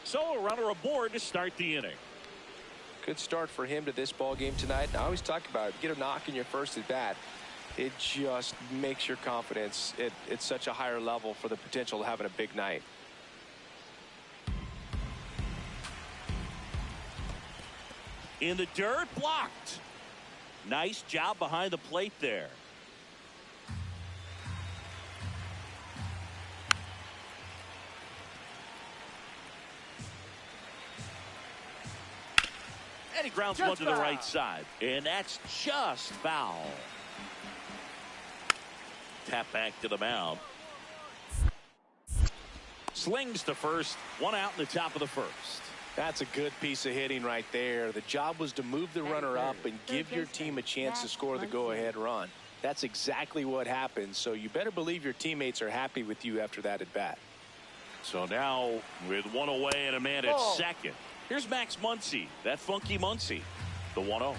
So a runner aboard to start the inning. Good start for him to this ball game tonight. I always talk about it. Get a knock in your first at bat. It just makes your confidence at such a higher level for the potential of having a big night. In the dirt, blocked. Nice job behind the plate there. And he grounds one to the right side. And that's just foul. Tap back to the mound. Slings to first. 1 out in the top of the first. That's a good piece of hitting right there. The job was to move the runner up and give your team a chance to score the go-ahead run. That's exactly what happened. So you better believe your teammates are happy with you after that at bat. So now with 1 away and a man at second. Here's Max Muncy, that funky Muncy, the 1-0.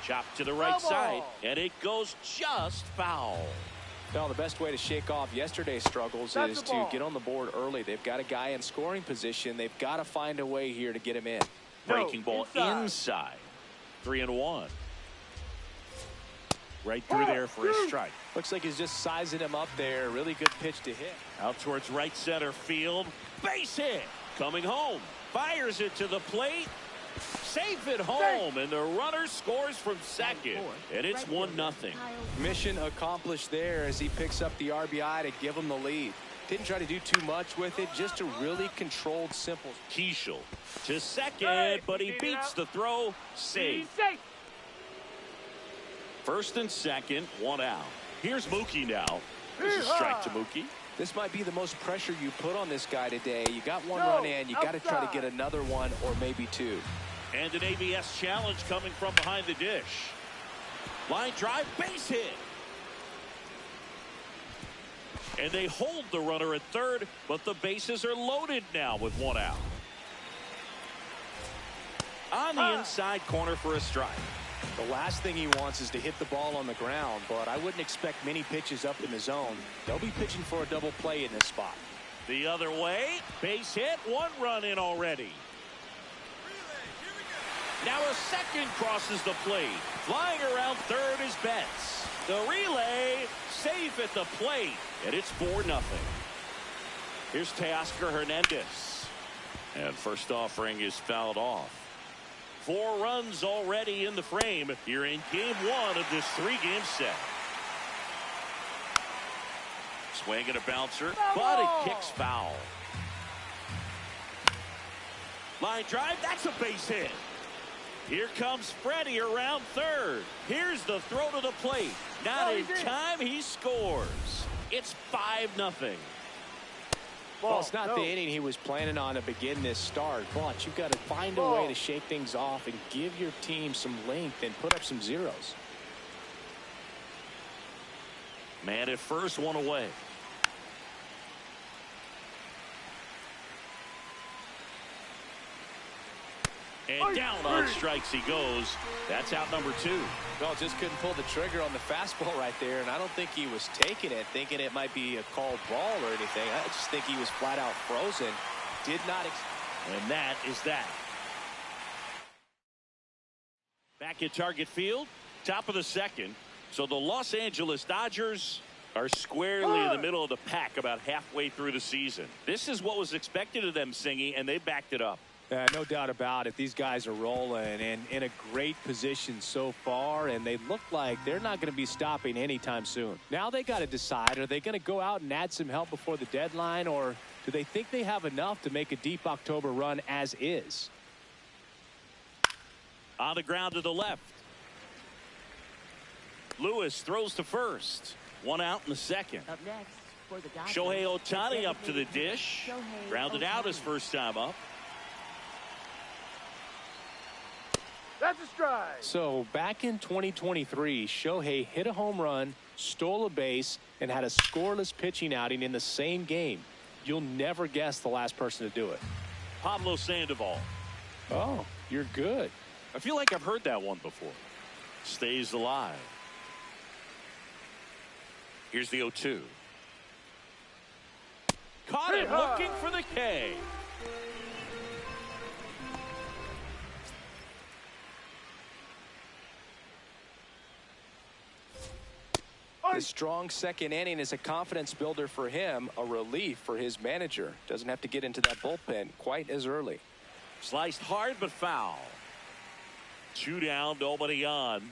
Chopped to the right side, and it goes just foul. Well, the best way to shake off yesterday's struggles is to get on the board early. They've got a guy in scoring position. They've got to find a way here to get him in. Breaking ball inside. 3-1. Right through there for a strike. Looks like he's just sizing him up there. Really good pitch to hit. Out towards right center field. Base hit. Coming home. Fires it to the plate. Safe at home. And the runner scores from second. And it's 1-0. Mission accomplished there as he picks up the RBI to give him the lead. Didn't try to do too much with it. Just a really controlled, simple. Keishel to second, but he beats the throw. Safe. First and second, 1 out. Here's Mookie now. This is a strike to Mookie. This might be the most pressure you put on this guy today. You got 1 run in. You got to try to get another 1 or maybe 2. And an ABS challenge coming from behind the dish. Line drive, base hit. And they hold the runner at third, but the bases are loaded now with one out. On the inside corner for a strike. The last thing he wants is to hit the ball on the ground, but I wouldn't expect many pitches up in the zone. They'll be pitching for a double play in this spot. The other way, base hit, 1 run in already. Now a second crosses the plate. Flying around third is Betts. The relay, safe at the plate, and it's 4-0. Here's Teoscar Hernandez. And first offering is fouled off. 4 runs already in the frame here in game 1 of this 3-game set. Swing and a bouncer, but it kicks foul. Line drive, that's a base hit. Here comes Freddie around third. Here's the throw to the plate. Not in time, he scores. It's 5-0. Well, it's not the inning he was planning on to begin this start, but you've got to find a way to shake things off and give your team some length and put up some zeros. Man at first, 1 away. And down on strikes he goes. That's out number 2. No, just couldn't pull the trigger on the fastball right there, and I don't think he was taking it, thinking it might be a called ball or anything. I just think he was flat out frozen. Did not. And that is that. Back at Target Field, top of the second. So the Los Angeles Dodgers are squarely in the middle of the pack about halfway through the season. This is what was expected of them, Singy, and they backed it up. No doubt about it. These guys are rolling and in a great position so far, and they look like they're not going to be stopping anytime soon. Now they got to decide, are they going to go out and add some help before the deadline, or do they think they have enough to make a deep October run as is? On the ground to the left. Lewis throws to first. 1 out in the second. Up next for the Dodgers, Shohei Ohtani up to the dish. Grounded out his first time up. That's a strike. So back in 2023, Shohei hit a home run, stole a base, and had a scoreless pitching outing in the same game. You'll never guess the last person to do it. Pablo Sandoval. Oh, you're good. I feel like I've heard that one before. Stays alive. Here's the 0-2. Caught him looking for the K. The strong second inning is a confidence builder for him, a relief for his manager. Doesn't have to get into that bullpen quite as early. Sliced hard but foul. 2 down, nobody on.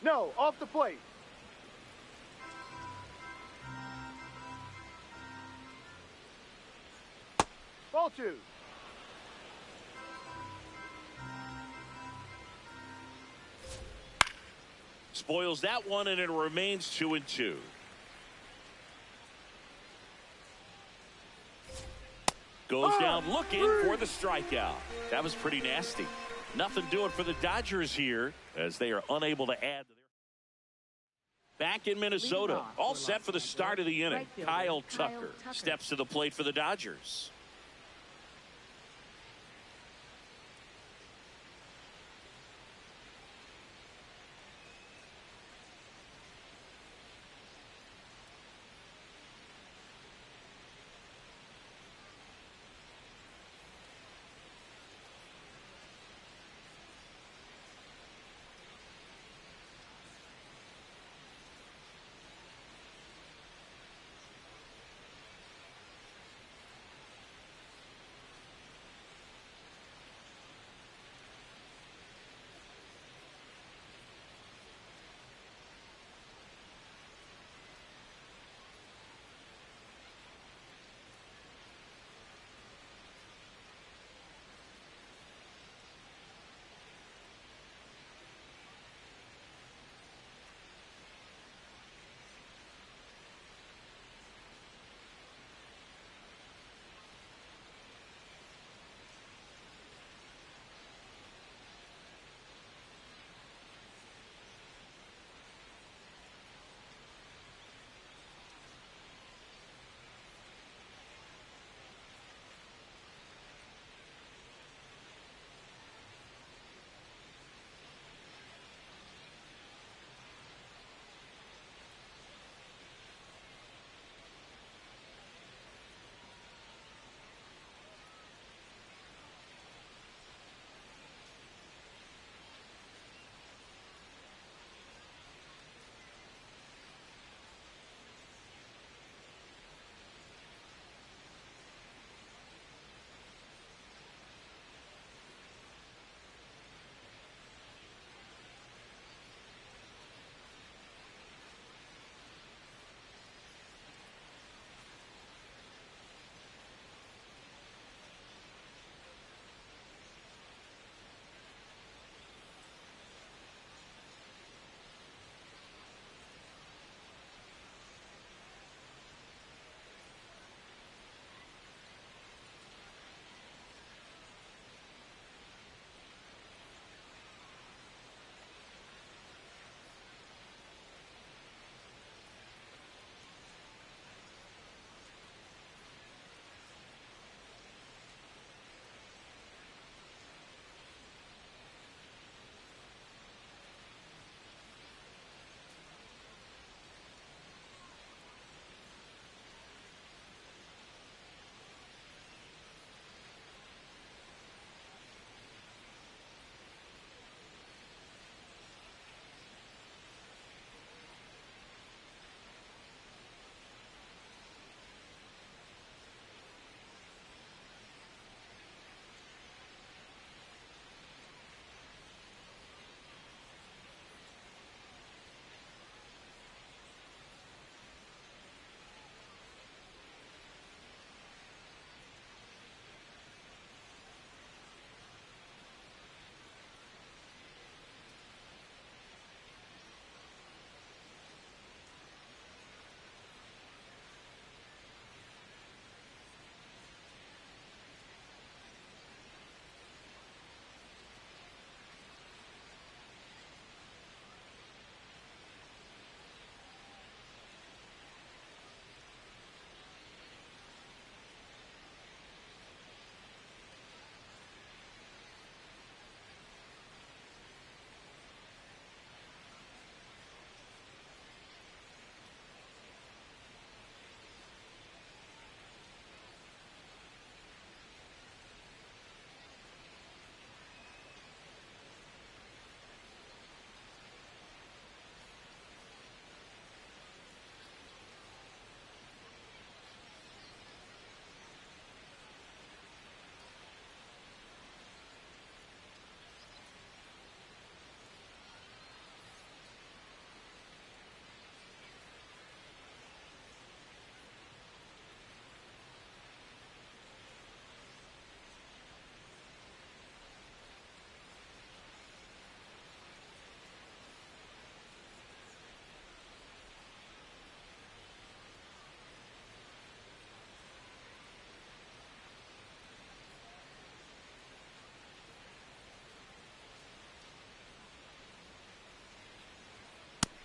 No, off the plate. Ball 2. Spoils that one, and it remains 2-2. Goes down looking for the strikeout. That was pretty nasty. Nothing doing for the Dodgers here as they are unable to add to their. Back in Minnesota, all set for the start of the inning. Kyle Tucker steps to the plate for the Dodgers.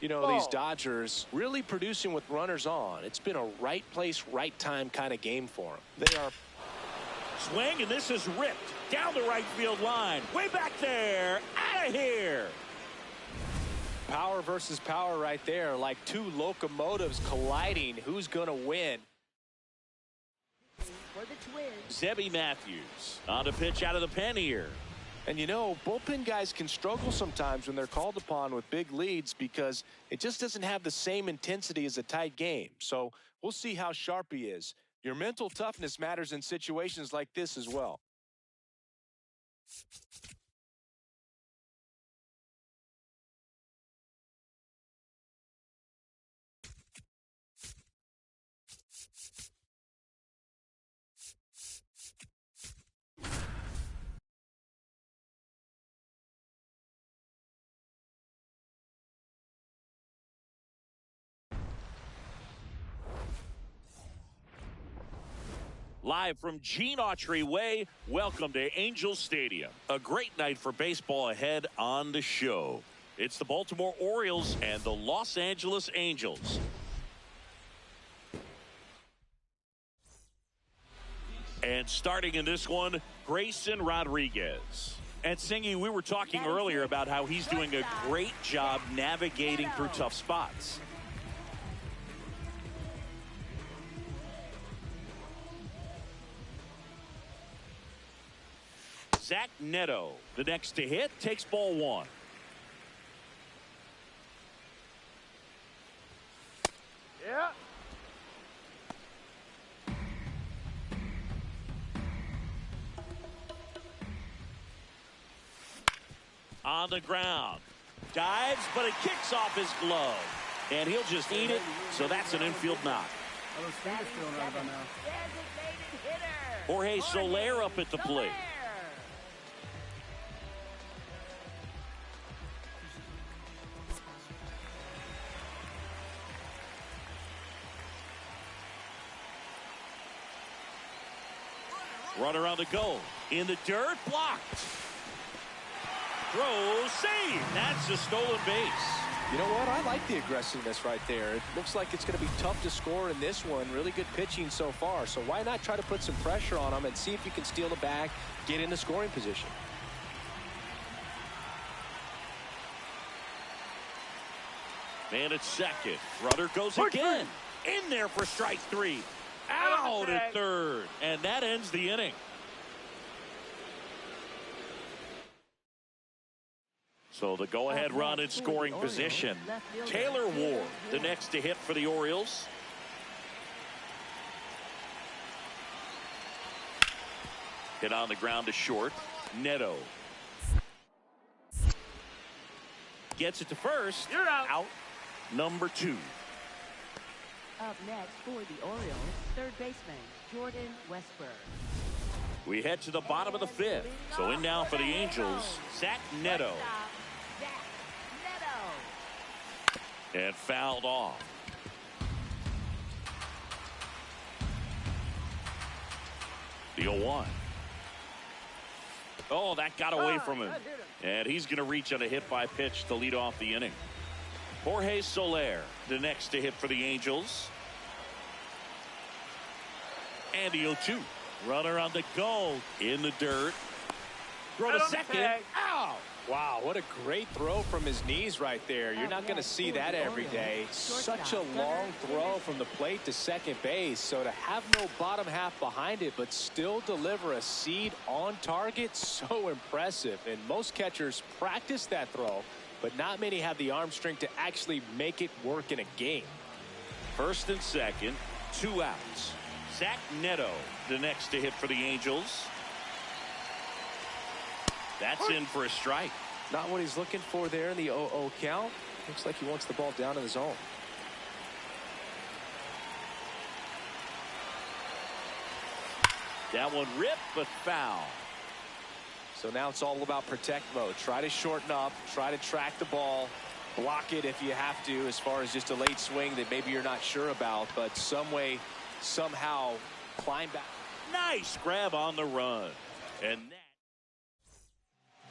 You know, these Dodgers really producing with runners on. It's been a right place, right time kind of game for them. They are. Swing, and this is ripped down the right field line. Way back there. Out of here. Power versus power right there, like two locomotives colliding. Who's going to win? For the Twins. Zebby Matthews on the pitch out of the pen here. And you know, bullpen guys can struggle sometimes when they're called upon with big leads because it just doesn't have the same intensity as a tight game. So we'll see how sharp he is. Your mental toughness matters in situations like this as well. Live from Gene Autry Way, welcome to Angels Stadium. A great night for baseball ahead on the show. It's the Baltimore Orioles and the Los Angeles Angels. And starting in this one, Grayson Rodriguez. And Singy, we were talking earlier about how he's doing a great job navigating through tough spots. Zach Neto, the next to hit, takes ball one. Yeah. On the ground. Dives, but it kicks off his glove. And he'll just eat it, so that's an infield knock. Designated hitter. Jorge Soler up at the plate. Runner on the go. In the dirt, blocked. Throw, save. That's a stolen base. You know what? I like the aggressiveness right there. It looks like it's going to be tough to score in this one. Really good pitching so far. So why not try to put some pressure on them and see if you can steal the bag, get in the scoring position. Man at second. Runner goes again. In there for strike three. Out at third. And that ends the inning. So the go-ahead run in scoring position. Taylor Ward, the next to hit for the Orioles. Hit on the ground to short. Neto. Gets it to first. You're out. Out. Number 2. Up next for the Orioles, third baseman Jordan Westburg. We head to the bottom of the 5th. So in now for the Angels, Zach Neto. Zach Neto. And fouled off. The 0-1. Oh, that got away from him. And he's going to reach on a hit by pitch to lead off the inning. Jorge Soler, the next to hit for the Angels. And the 0-2. Runner on the go. In the dirt. Throw to second. Ow! Wow, what a great throw from his knees right there. You're not going to see that every day. Such a long throw from the plate to second base. So to have no bottom half behind it, but still deliver a seed on target, so impressive. And most catchers practice that throw, but not many have the arm strength to actually make it work in a game. First and second, 2 outs. Zach Neto, the next to hit for the Angels. That's in for a strike. Not what he's looking for there in the 0-0 count. Looks like he wants the ball down in the zone. That one ripped, but foul. So now it's all about protect mode. Try to shorten up, try to track the ball, block it if you have to, as far as just a late swing that maybe you're not sure about, but some way, somehow climb back. Nice grab on the run. And that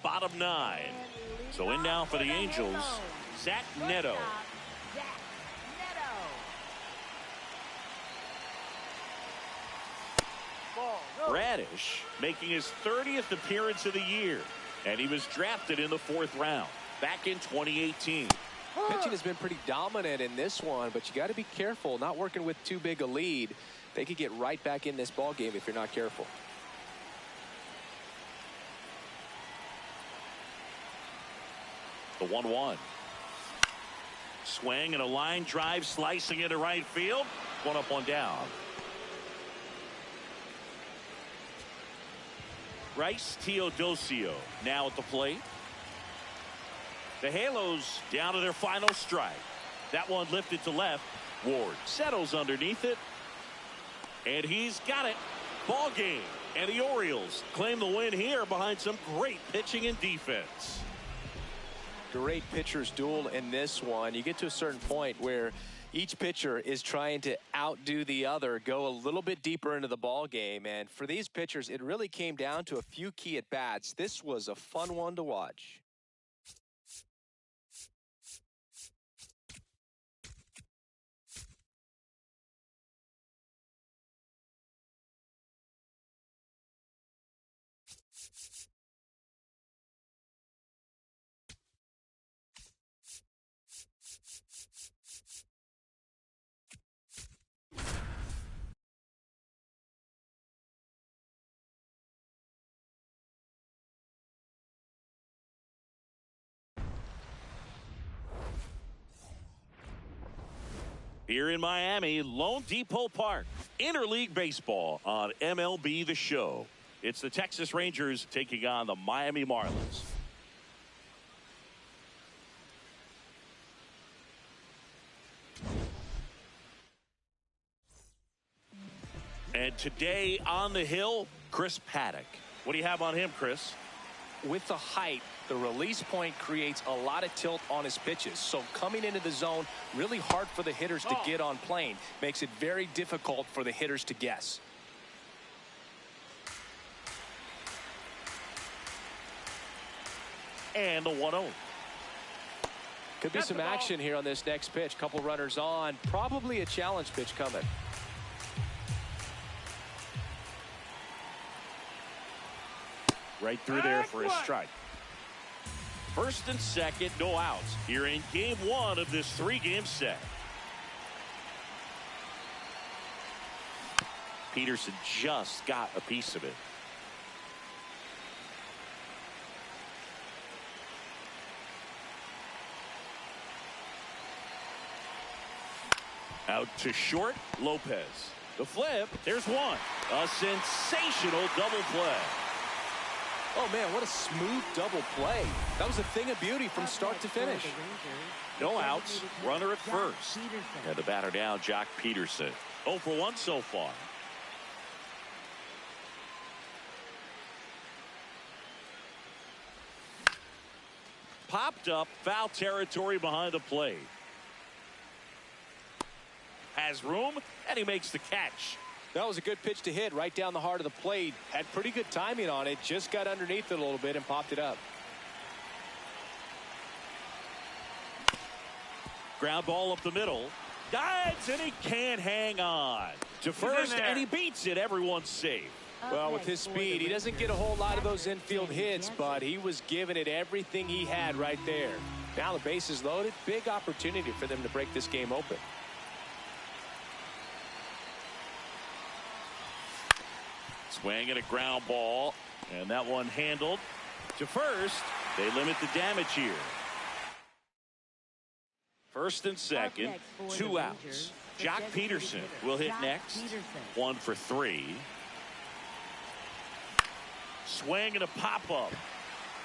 bottom 9. So in now for the Angels, Zach Neto. Zach Neto. Ball. Go. Radish making his 30th appearance of the year, and he was drafted in the 4th round back in 2018. Pitching has been pretty dominant in this one, but you got to be careful, not working with too big a lead. They could get right back in this ball game if you're not careful. The 1-1. Swing and a line drive slicing into right field. One up, one down. Bryce Teodosio now at the plate. The Halos down to their final strike. That one lifted to left. Ward settles underneath it. And he's got it. Ball game. And the Orioles claim the win here behind some great pitching and defense. Great pitchers duel in this one. You get to a certain point where each pitcher is trying to outdo the other, go a little bit deeper into the ball game. And for these pitchers, it really came down to a few key at bats. This was a fun one to watch. Here in Miami, Lone Depot Park, interleague baseball on MLB The Show. It's the Texas Rangers taking on the Miami Marlins. And today on the hill, Chris Paddack. What do you have on him, Chris? With the height, the release point creates a lot of tilt on his pitches. So coming into the zone, really hard for the hitters to get on plane. Makes it very difficult for the hitters to guess. And the 1-0. Could be some action here on this next pitch. Couple runners on. Probably a challenge pitch coming. Right through there for a strike. First and second, no outs here in game 1 of this 3-game set. Peterson just got a piece of it. Out to short, Lopez. The flip, there's one. A sensational double play. Oh, man, what a smooth double play. That was a thing of beauty from start to finish. No outs, runner at first. And the batter down, Jock Peterson. 0 for 1 so far. Popped up, foul territory behind the plate. Has room, and he makes the catch. That was a good pitch to hit right down the heart of the plate. Had pretty good timing on it. Just got underneath it a little bit and popped it up. Ground ball up the middle. Dives, and he can't hang on. To first, and he beats it. Everyone's safe. Well, with his speed, he doesn't get a whole lot of those infield hits, but he was giving it everything he had right there. Now the base is loaded. Big opportunity for them to break this game open. Swing and a ground ball, and that one handled to first. They limit the damage here. First and second, 2 outs. Jock Peterson will hit next. 1 for 3. Swing and a pop-up.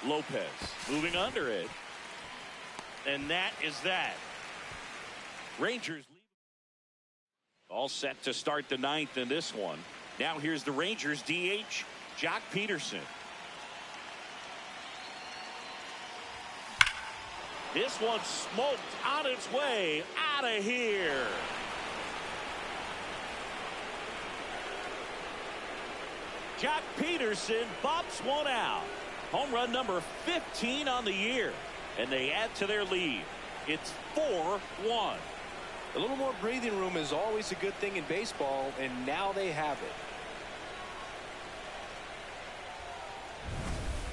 Lopez moving under it. And that is that. Rangers lead. All set to start the 9th in this one. Now here's the Rangers DH, Jock Peterson. This one smoked on its way out of here. Jock Peterson bops one out. Home run number 15 on the year. And they add to their lead. It's 4-1. A little more breathing room is always a good thing in baseball, and now they have it.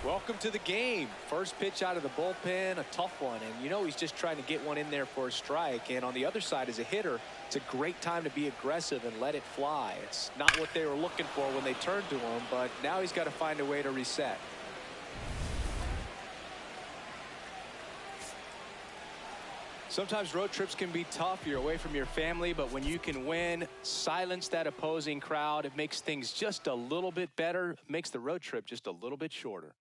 Welcome to the game. First pitch out of the bullpen, a tough one, and you know he's just trying to get one in there for a strike. And on the other side, as a hitter, it's a great time to be aggressive and let it fly. It's not what they were looking for when they turned to him, but now he's got to find a way to reset. Sometimes road trips can be tough. You're away from your family, but when you can win, silence that opposing crowd, it makes things just a little bit better, makes the road trip just a little bit shorter.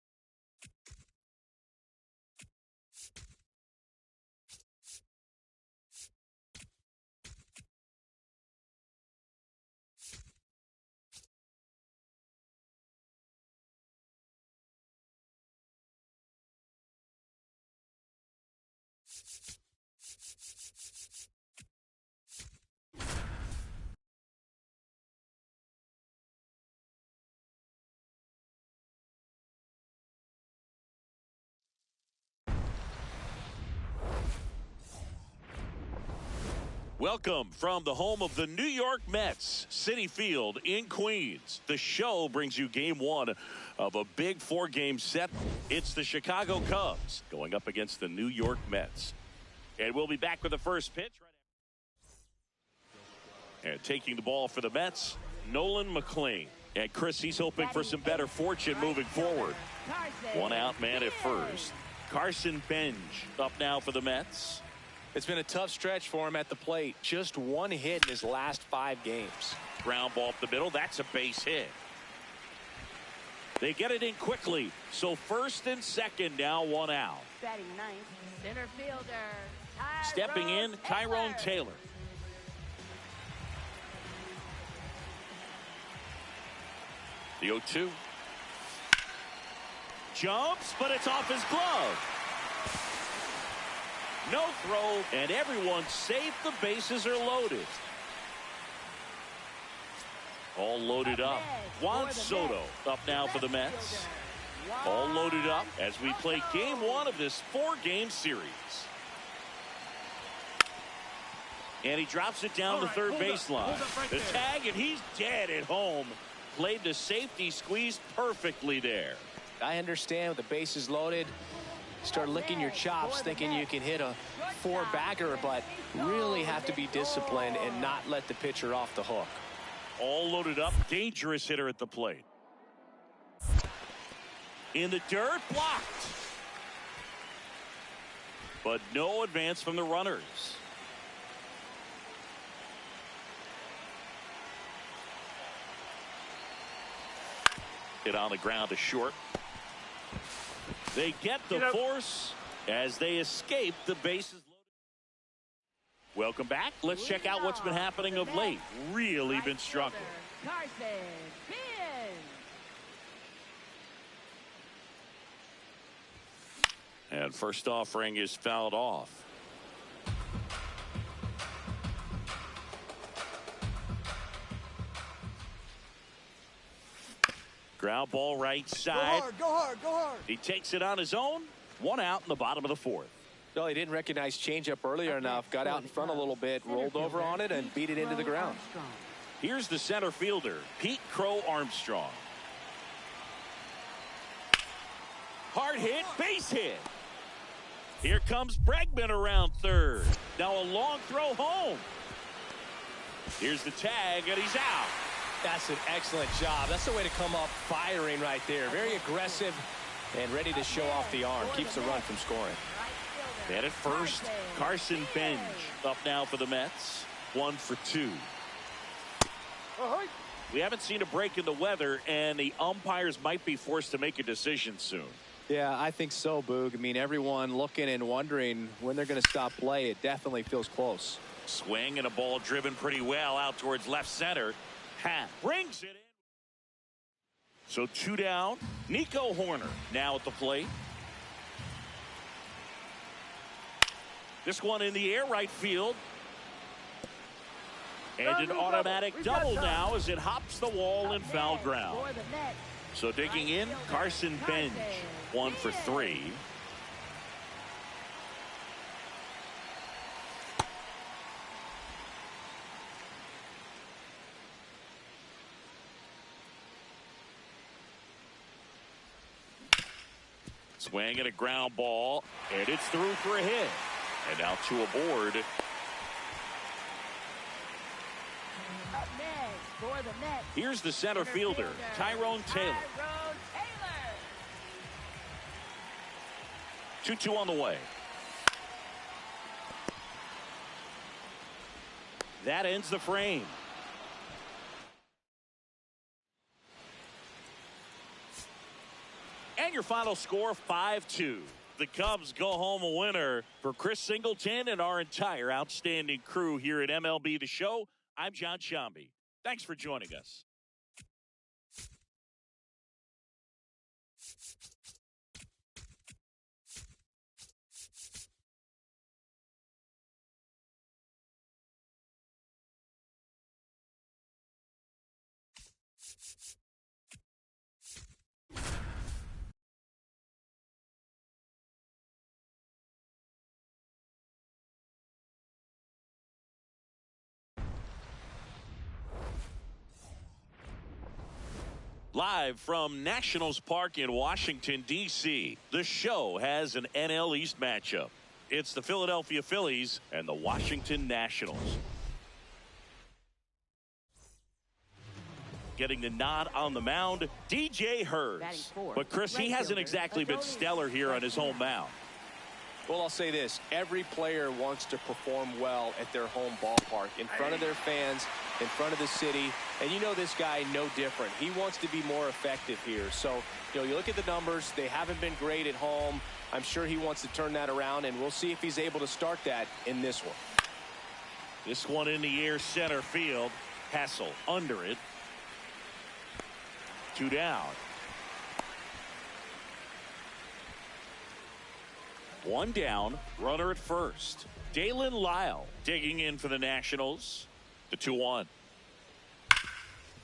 Welcome from the home of the New York Mets, Citi Field in Queens. The show brings you game one of a big four-game set. It's the Chicago Cubs going up against the New York Mets. And we'll be back with the first pitch. And taking the ball for the Mets, Nolan McLean. And Chris, he's hoping for some better fortune moving forward. One out man at first. Carson Benj up now for the Mets. It's been a tough stretch for him at the plate. Just one hit in his last 5 games. Ground ball up the middle. That's a base hit. They get it in quickly. So first and second now, one out. Batting ninth, center fielder. Stepping in, Tyrone Taylor. The 0-2. Jumps, but it's off his glove. No throw, and everyone's safe. The bases are loaded. All loaded up. Juan Soto up now for the Mets. All loaded up as we play game one of this 4-game series. And he drops it down the third baseline. The tag, and he's dead at home. Played the safety squeeze perfectly there. I understand with the bases loaded. Start licking your chops thinking you can hit a 4-bagger, but really have to be disciplined and not let the pitcher off the hook. All loaded up. Dangerous hitter at the plate. In the dirt, blocked. But no advance from the runners. Hit on the ground to short. They get the force as they escape the bases. Welcome back. Let's check out what's been happening of late. Really been struggling. Carson Benj. And first offering is fouled off. Ground ball right side. Go hard, go hard. He takes it on his own. One out in the bottom of the fourth. Well, he didn't recognize changeup earlier enough. Got out in front a little bit, rolled over on it, and beat it into the ground. Here's the center fielder, Pete Crow Armstrong. Hard hit, base hit. Here comes Bregman around third. Now a long throw home. Here's the tag, and he's out. That's an excellent job. That's the way to come up firing right there. Very aggressive and ready to show off the arm. Keeps the run from scoring. And at first, Carson Benj up now for the Mets. 1 for 2. We haven't seen a break in the weather, and the umpires might be forced to make a decision soon. Yeah, I think so, Boog. I mean, everyone looking and wondering when they're going to stop play. It definitely feels close. Swing and a ball driven pretty well out towards left center. Happ brings it in. So 2 down. Nico Hoerner now at the plate. This one in the air right field. And an automatic double now as it hops the wall in foul ground. So digging in, Carson Benj. 1 for 3. Swing and a ground ball, and it's through for a hit. And now to a board. Up next for the Mets. Here's the center fielder, Tyrone Taylor. 2-2 on the way. That ends the frame. And your final score, 5-2. The Cubs go home a winner. For Chris Singleton and our entire outstanding crew here at MLB The Show, I'm John Shambi. Thanks for joining us. Live from Nationals Park in Washington, D.C., the show has an NL East matchup. It's the Philadelphia Phillies and the Washington Nationals. Getting the nod on the mound, DJ Hurts. But Chris, he hasn't exactly been stellar here on his home mound. Well, I'll say this. Every player wants to perform well at their home ballpark, in front of their fans, in front of the city. And you know this guy no different. He wants to be more effective here. So, you look at the numbers. They haven't been great at home. I'm sure he wants to turn that around, and we'll see if he's able to start that in this one. This one in the air, center field. Hassel under it. 2 down. 1 down, runner at first. Dalen Lyle digging in for the Nationals. The 2-1.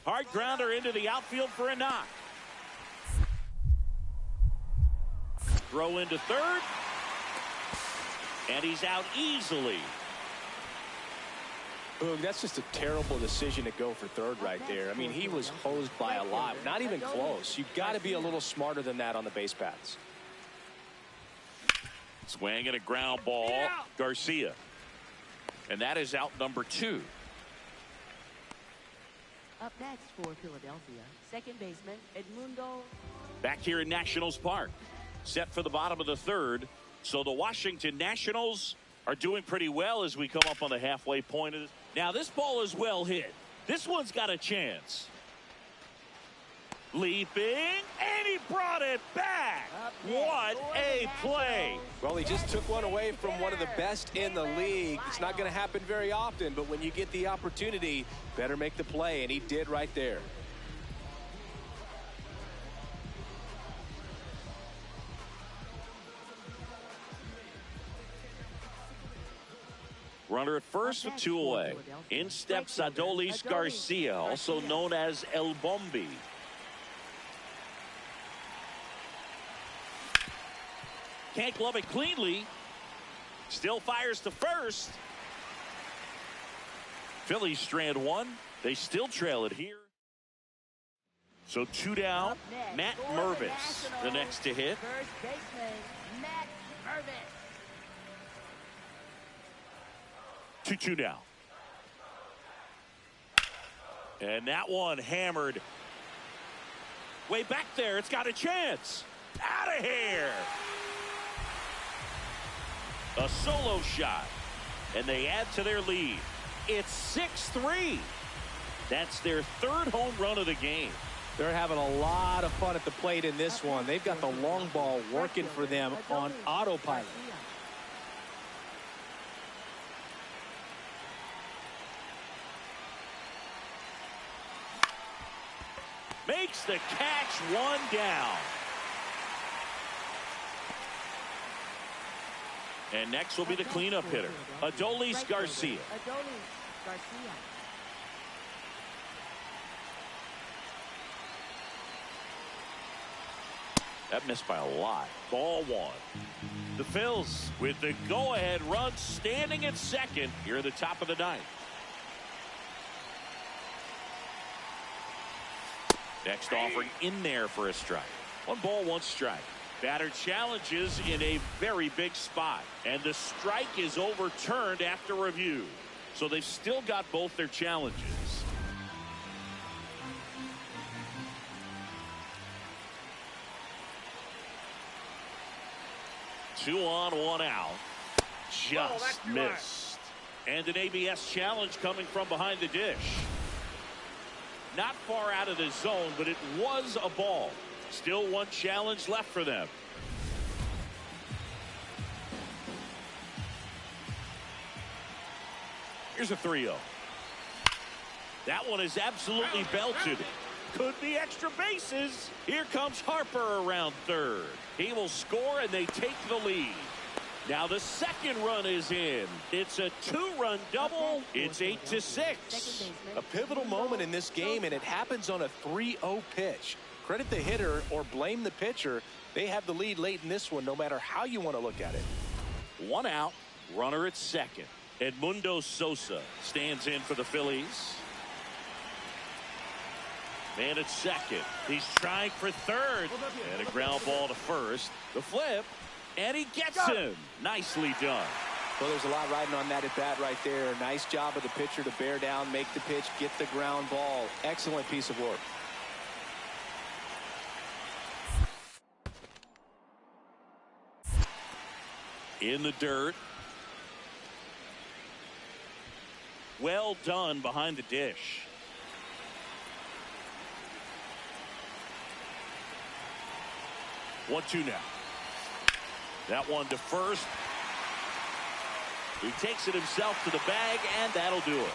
Hard grounder into the outfield for a knock. Throw into third. And he's out easily. Boom, that's just a terrible decision to go for third right there. I mean, he was hosed by a lot. Not even close. You've got to be a little smarter than that on the base paths. Swing and a ground ball. Garcia. And that is out number 2. Up next for Philadelphia, second baseman Edmundo. Back here in Nationals Park. Set for the bottom of the third. So the Washington Nationals are doing pretty well as we come up on the halfway point of this. Now this ball is well hit. This one's got a chance. Leaping, and he brought it back. What a play. Well, he just took one away from one of the best in the league. It's not going to happen very often, but when you get the opportunity, better make the play, and he did right there. Runner at first with 2 away. In steps Adolis Garcia, also known as El Bombi. Can't glove it cleanly. Still fires to first. Phillies strand 1. They still trail it here. So 2 down. Matt Mervis, the next to hit. First baseman Matt Mervis. 2-2 now. And that one hammered. Way back there. It's got a chance. Out of here. A solo shot. And they add to their lead. It's 6-3. That's their 3rd home run of the game. They're having a lot of fun at the plate in this one. They've got the long ball working for them on autopilot. Makes the catch, 1 down. And next will be the cleanup hitter, Adolis Garcia. Adolis Garcia. That missed by a lot. Ball 1. The Phils with the go-ahead run standing at second here at the top of the 9th. Next offering in there for a strike. 1 ball, 1 strike. Batter challenges in a very big spot, and the strike is overturned after review. So they've still got both their challenges. Two on, one out. Just missed. And an ABS challenge coming from behind the dish. Not far out of the zone, but it was a ball. Still one challenge left for them. Here's a 3-0. That one is absolutely belted. Could be extra bases. Here comes Harper around third. He will score, and they take the lead. Now the second run is in. It's a 2-run double. It's 8-6. A pivotal moment in this game, and it happens on a 3-0 pitch. Credit the hitter or blame the pitcher. They have the lead late in this one, no matter how you want to look at it. One out, runner at second. Edmundo Sosa stands in for the Phillies. Man at second. He's trying for third. And a ground ball to first. The flip. And he gets him. Nicely done. Well, there's a lot riding on that at bat right there. Nice job of the pitcher to bear down, make the pitch, get the ground ball. Excellent piece of work. In the dirt. Well done behind the dish. One-two now. That one to first. He takes it himself to the bag, and that'll do it.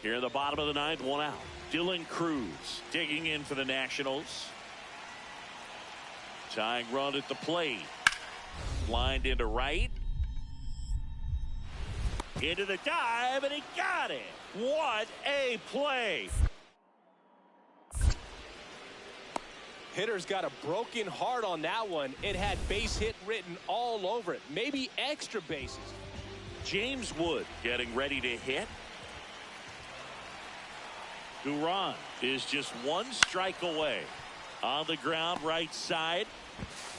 Here in the bottom of the ninth, one out. Dylan Cruz digging in for the Nationals. Tying run at the plate. Lined into right. Into the dive, and he got it. What a play. Hitter's got a broken heart on that one. It had base hit written all over it. Maybe extra bases. James Wood getting ready to hit. Duran is just one strike away. On the ground, right side.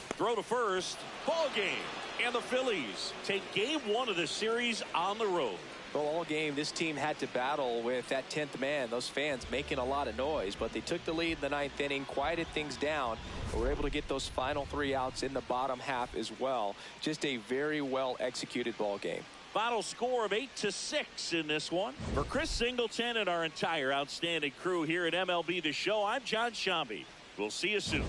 Throw to first. Ball game. And the Phillies take game one of the series on the road. Well, all game, this team had to battle with that 10th man. Those fans making a lot of noise, but they took the lead in the ninth inning, quieted things down, and were able to get those final 3 outs in the bottom half as well. Just a very well executed ball game. Final score of 8-6 in this one. For Chris Singleton and our entire outstanding crew here at MLB The Show, I'm John Shambi. We'll see you soon.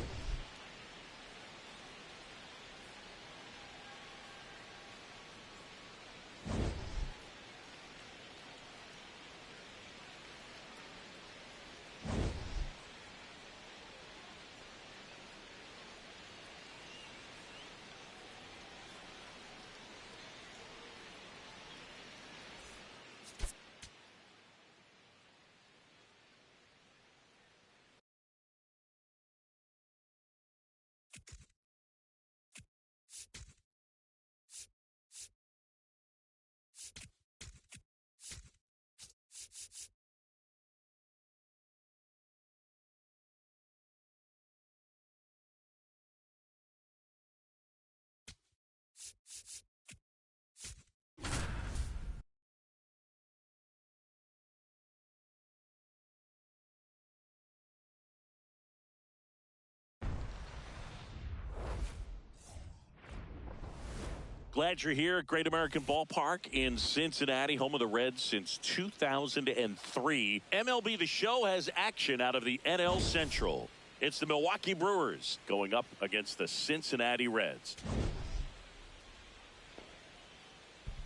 Glad you're here at Great American Ballpark in Cincinnati, home of the Reds since 2003. MLB The Show has action out of the NL Central. It's the Milwaukee Brewers going up against the Cincinnati Reds.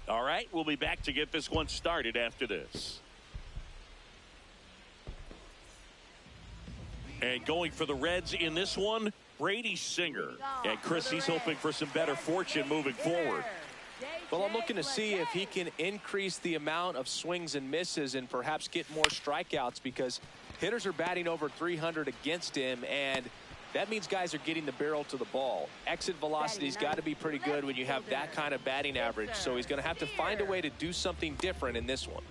All right, we'll be back to get this one started after this. And going for the Reds in this one, Brady Singer. And Chris, he's hoping for some better fortune moving forward. Well, I'm looking to see if he can increase the amount of swings and misses and perhaps get more strikeouts, because hitters are batting over 300 against him, and that means guys are getting the barrel to the ball. Exit velocity's got to be pretty good when you have that kind of batting average, so he's going to have to find a way to do something different in this one.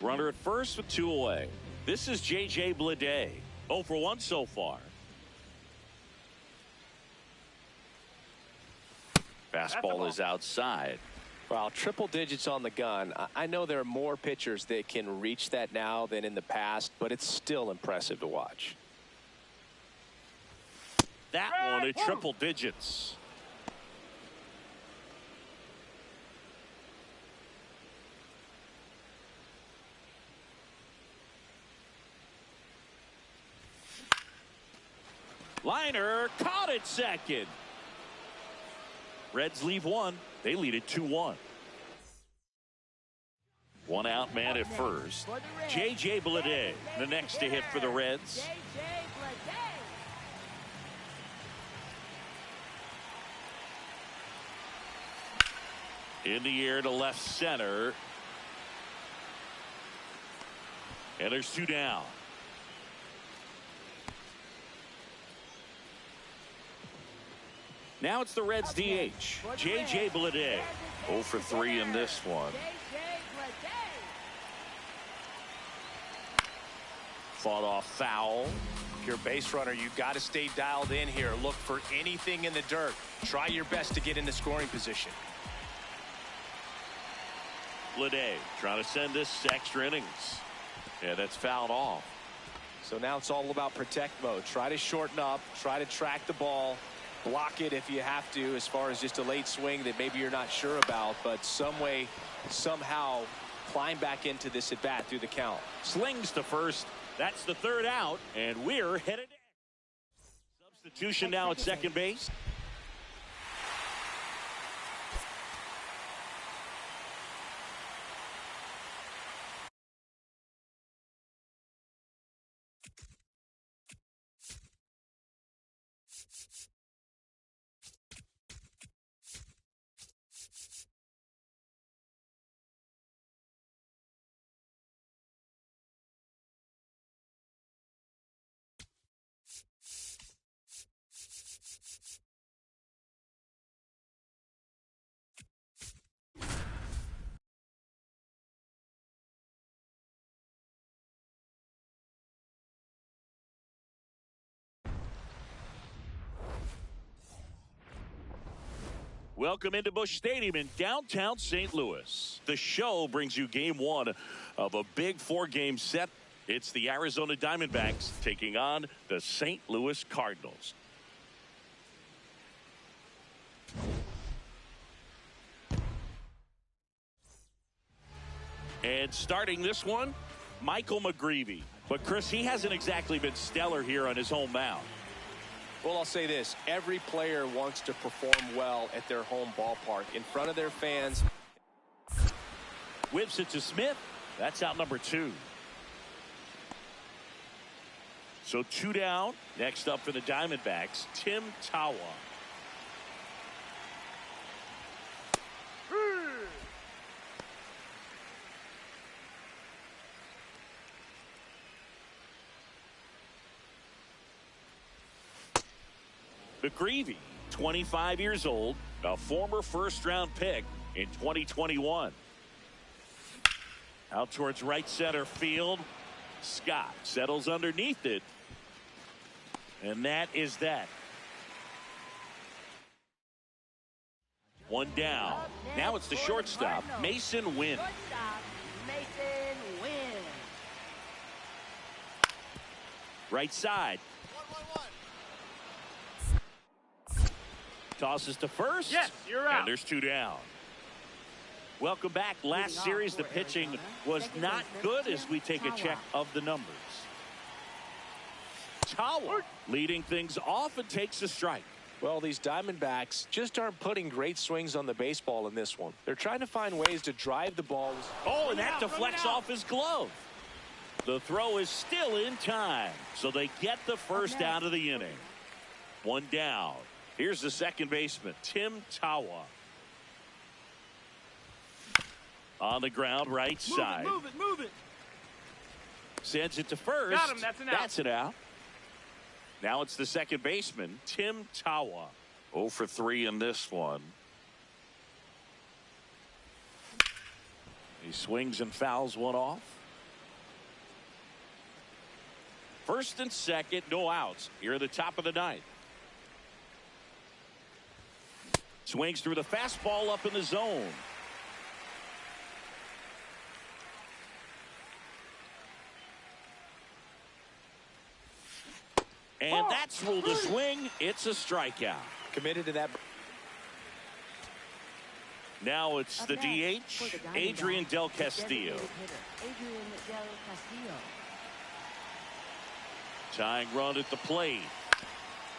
Runner at first with 2 away. This is J.J. Bleday. 0 for 1 so far. Fastball is outside. Well, triple digits on the gun. I know there are more pitchers that can reach that now than in the past, but it's still impressive to watch. That one at triple digits. Liner caught at second. Reds leave one. They lead it 2-1. One out man at first. J.J. Bleday, the next to hit for the Reds. In the air to left center. And there's 2 down. Now it's the Reds DH, J.J. Bleday. 0 for 3 in this one. Fought off foul. If you're a base runner, you've got to stay dialed in here. Look for anything in the dirt. Try your best to get into scoring position. Bleday trying to send this extra innings. Yeah, that's fouled off. So now it's all about protect mode. Try to shorten up. Try to track the ball. Block it if you have to, as far as just a late swing that maybe you're not sure about, but some way, somehow climb back into this at bat through the count. Slings to first. That's the 3rd out, and we're headed in. Substitution now at second base. Welcome into Busch Stadium in downtown St. Louis. The show brings you game 1 of a big 4-game set. It's the Arizona Diamondbacks taking on the St. Louis Cardinals. And starting this one, Michael McGreevy. But Chris, he hasn't exactly been stellar here on his home mound. Well, I'll say this. Every player wants to perform well at their home ballpark in front of their fans. Whips it to Smith. That's out number 2. So 2 down. Next up for the Diamondbacks, Tim Tawa. McGreevy, 25 years old, a former first-round pick in 2021. Out towards right center field. Scott settles underneath it. And that is that. 1 down. Now it's the shortstop, Mason Wynn. Right side. Tosses to first. Yes, you're out. And there's 2 down. Welcome back. Last series, the pitching was not good as we take a check of the numbers. Tawa leading things off and takes a strike. Well, these Diamondbacks just aren't putting great swings on the baseball in this one. They're trying to find ways to drive the balls. Oh, and that deflects off his glove. The throw is still in time, so they get the first out of the inning. 1 down. Here's the second baseman, Tim Tawa. On the ground, right side. Move it. Sends it to first. Got him, that's an out. That's an out. Now it's the second baseman, Tim Tawa. 0 for 3 in this one. He swings and fouls one off. First and second, no outs. Here at the top of the 9th. Swings through the fastball up in the zone. And that's ruled a swing. It's a strikeout. Committed to that. Now it's the DH, Adrian Del Castillo. Tying run at the plate.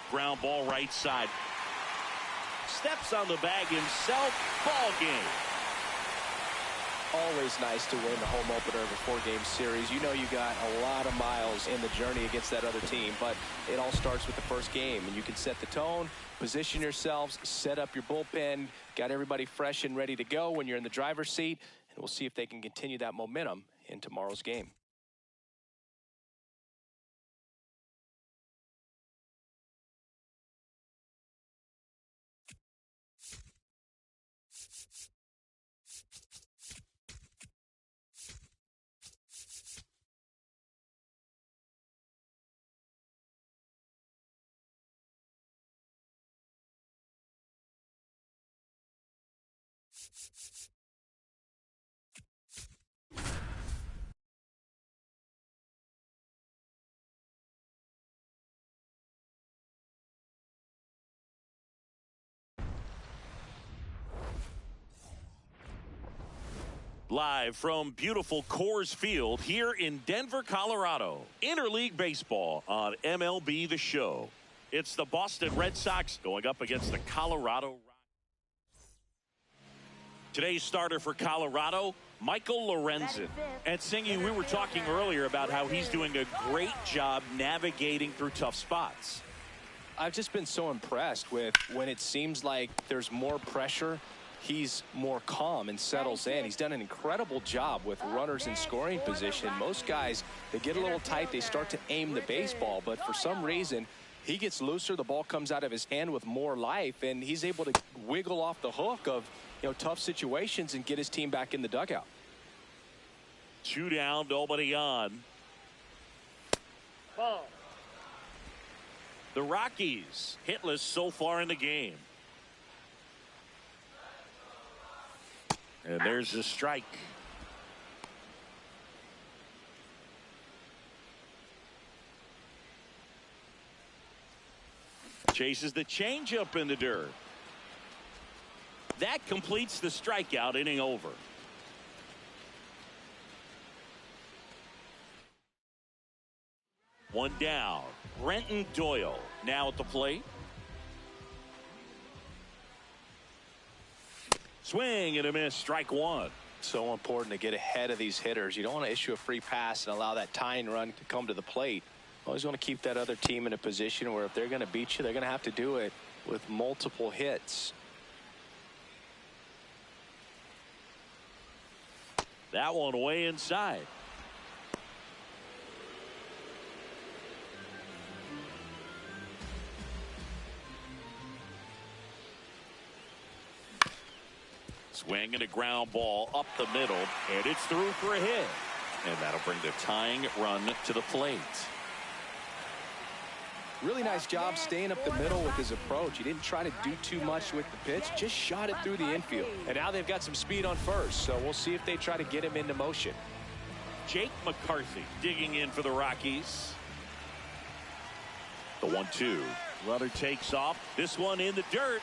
Ground ball right side. Steps on the bag himself. Ball game. Always nice to win the home opener of a 4-game series. You know you got a lot of miles in the journey against that other team, but it all starts with the first game, and you can set the tone, position yourselves, set up your bullpen, got everybody fresh and ready to go when you're in the driver's seat, and we'll see if they can continue that momentum in tomorrow's game. Live from beautiful Coors Field here in Denver, Colorado. Interleague Baseball on MLB The Show. It's the Boston Red Sox going up against the Colorado Rockies. Today's starter for Colorado, Michael Lorenzen. And Singy, we were talking earlier about how he's doing a great job navigating through tough spots. I've just been so impressed with when it seems like there's more pressure, he's more calm and settles in. He's done an incredible job with runners in scoring position. Most guys, they get a little tight, they start to aim the baseball, but for some reason, he gets looser, the ball comes out of his hand with more life, and he's able to wiggle off the hook of, you know, tough situations and get his team back in the dugout. 2 down, nobody on. Ball. The Rockies hitless so far in the game. And there's a strike. Chases the changeup in the dirt. That completes the strikeout, inning over. One down. Brenton Doyle now at the plate. Swing and a miss, strike one. So important to get ahead of these hitters. You don't want to issue a free pass and allow that tying run to come to the plate. Always want to keep that other team in a position where if they're going to beat you, they're going to have to do it with multiple hits. That one way inside. Swing and a ground ball up the middle, and it's through for a hit. And that'll bring the tying run to the plate. Really nice job staying up the middle with his approach. He didn't try to do too much with the pitch, just shot it through the infield. And now they've got some speed on first, so we'll see if they try to get him into motion. Jake McCarthy digging in for the Rockies. The 1-2. Runner takes off. This one in the dirt.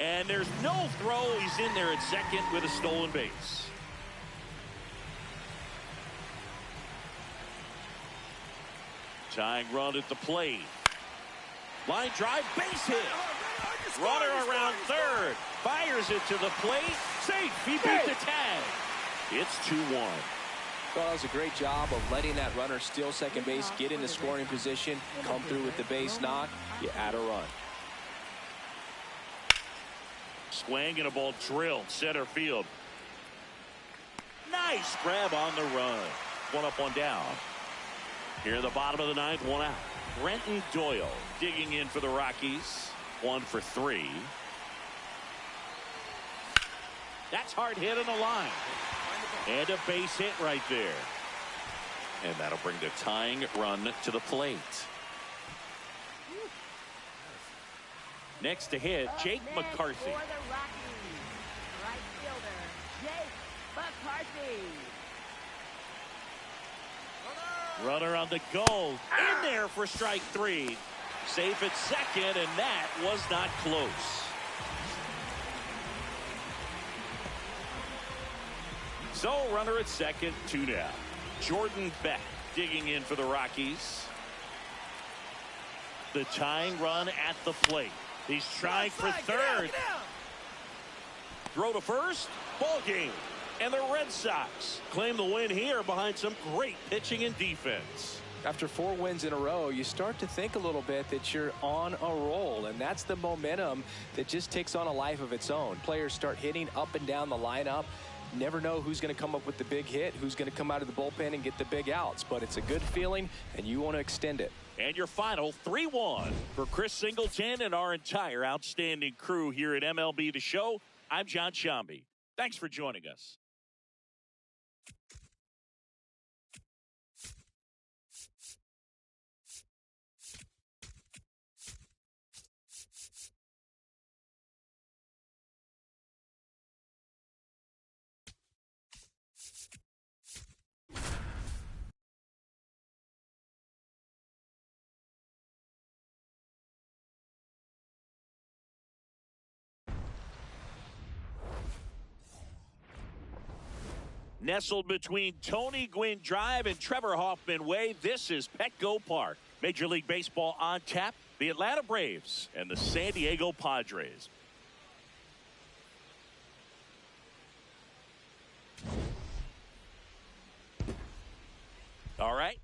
And there's no throw. He's in there at second with a stolen base. Tying run at the plate. Line drive, base hit. Runner around third. Fires it to the plate. Safe. He beat the tag. It's 2-1. Well, that was a great job of letting that runner steal second base, get into scoring position, come through with the base knock. You add a run. Swing and a ball drilled center field. Nice grab on the run. One up, one down. Here in the bottom of the ninth, one out. Brenton Doyle digging in for the Rockies. 1 for 3. That's hard hit on the line. And a base hit right there. And that'll bring the tying run to the plate. Next to hit, Jake McCarthy. For the Rockies, right fielder, Jake McCarthy. Runner on the go. In there for strike 3. Safe at second, and that was not close. So, runner at second, 2 down. Jordan Beck digging in for the Rockies. The tying run at the plate. He's trying for third. Throw to first. Ball game. And the Red Sox claim the win here behind some great pitching and defense. After 4 wins in a row, you start to think a little bit that you're on a roll, and that's the momentum that just takes on a life of its own. Players start hitting up and down the lineup. Never know who's going to come up with the big hit, who's going to come out of the bullpen and get the big outs, but it's a good feeling, and you want to extend it. And your final 3-1 for Chris Singleton and our entire outstanding crew here at MLB The Show. I'm John Sciambi. Thanks for joining us. Nestled between Tony Gwynn Drive and Trevor Hoffman Way, this is Petco Park. Major League Baseball on tap, the Atlanta Braves and the San Diego Padres. All right.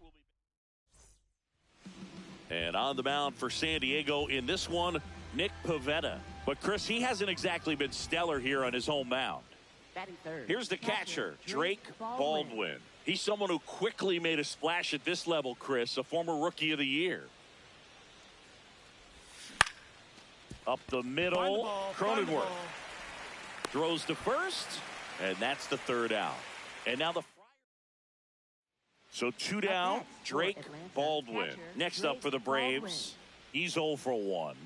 And on the mound for San Diego in this one, Nick Pivetta. But, Chris, he hasn't exactly been stellar here on his home mound. Here's the catcher, Drake Baldwin. He's someone who quickly made a splash at this level, Chris, a former Rookie of the Year. Up the middle, Cronenworth throws to first, and that's the 3rd out. And now the so 2 down, Drake Baldwin. Next up for the Braves, he's 0 for 1.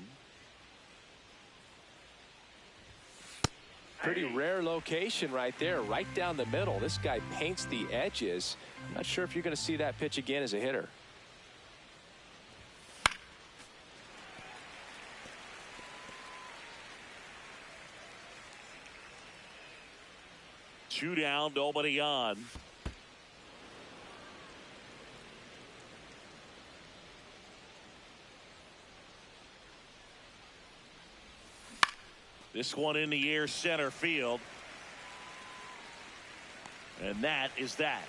Pretty rare location right there, right down the middle. This guy paints the edges. I'm not sure if you're going to see that pitch again as a hitter. Two down, nobody on. This one in the air, center field. And that is that.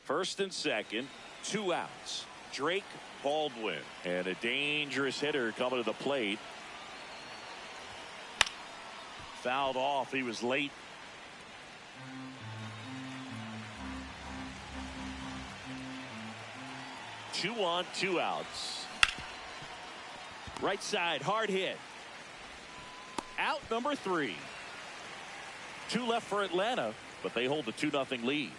First and second, 2 outs. Drake Baldwin. And a dangerous hitter coming to the plate. Fouled off. He was late. Two on, 2 outs. Right side, hard hit. Out number 3. 2 left for Atlanta, but they hold the 2-0 lead.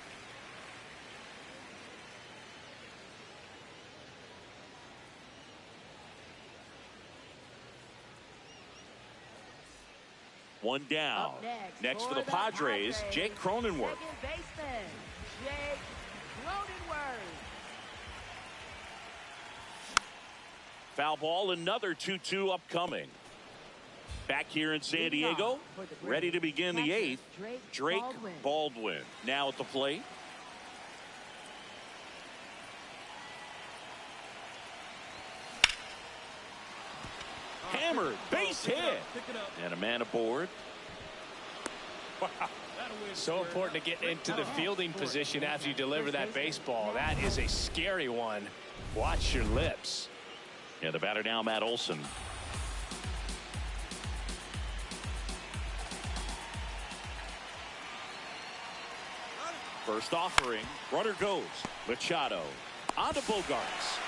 One down. Next for the Padres, Jake Cronenworth. Second baseman, Jake Cronenworth. Foul ball, another 2-2 upcoming. Back here in San Diego, ready to begin the 8th. Drake Baldwin now at the plate. Hammered, base hit. And a man aboard. So important to get into the fielding position after you deliver that baseball. That is a scary one. Watch your lips. Yeah, the batter now, Matt Olson. First offering, runner goes. Machado on to Bogarts.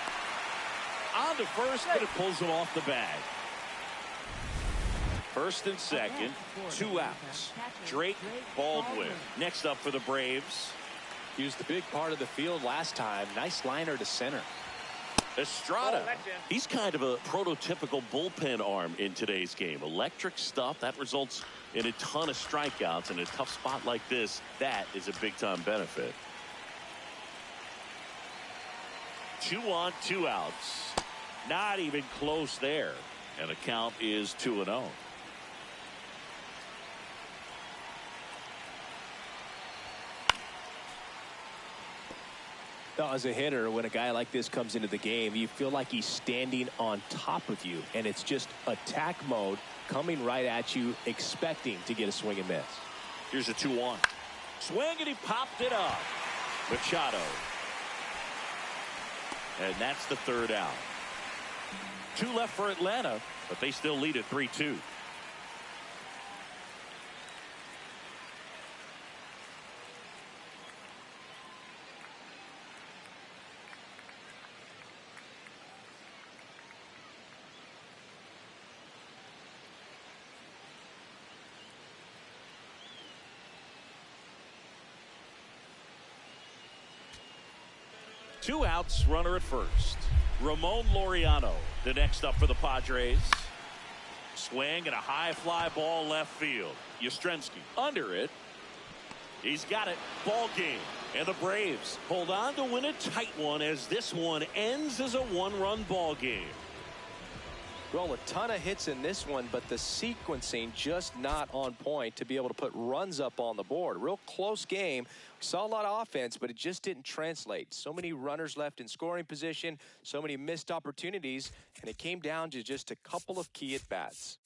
On to first, but it pulls him off the bag. First and second, 2 outs. Drake Baldwin. Next up for the Braves. Used the big part of the field last time. Nice liner to center. Estrada, he's kind of a prototypical bullpen arm in today's game. Electric stuff that results in a ton of strikeouts. In a tough spot like this, that is a big-time benefit. 2 on, 2 outs. Not even close there. And the count is 2-0. Now, as a hitter, when a guy like this comes into the game, you feel like he's standing on top of you, and it's just attack mode coming right at you, expecting to get a swing and miss. Here's a 2-1. Swing, and he popped it up. Machado. And that's the 3rd out. 2 left for Atlanta, but they still lead at 3-2. Two outs, runner at first. Ramon Laureano, the next up for the Padres. Swing and a high fly ball left field. Yastrzemski under it. He's got it. Ball game. And the Braves hold on to win a tight one as this one ends as a 1-run ball game. Well, a ton of hits in this one, but the sequencing just not on point to be able to put runs up on the board. Real close game. We saw a lot of offense, but it just didn't translate. So many runners left in scoring position, so many missed opportunities, and it came down to just a couple of key at-bats.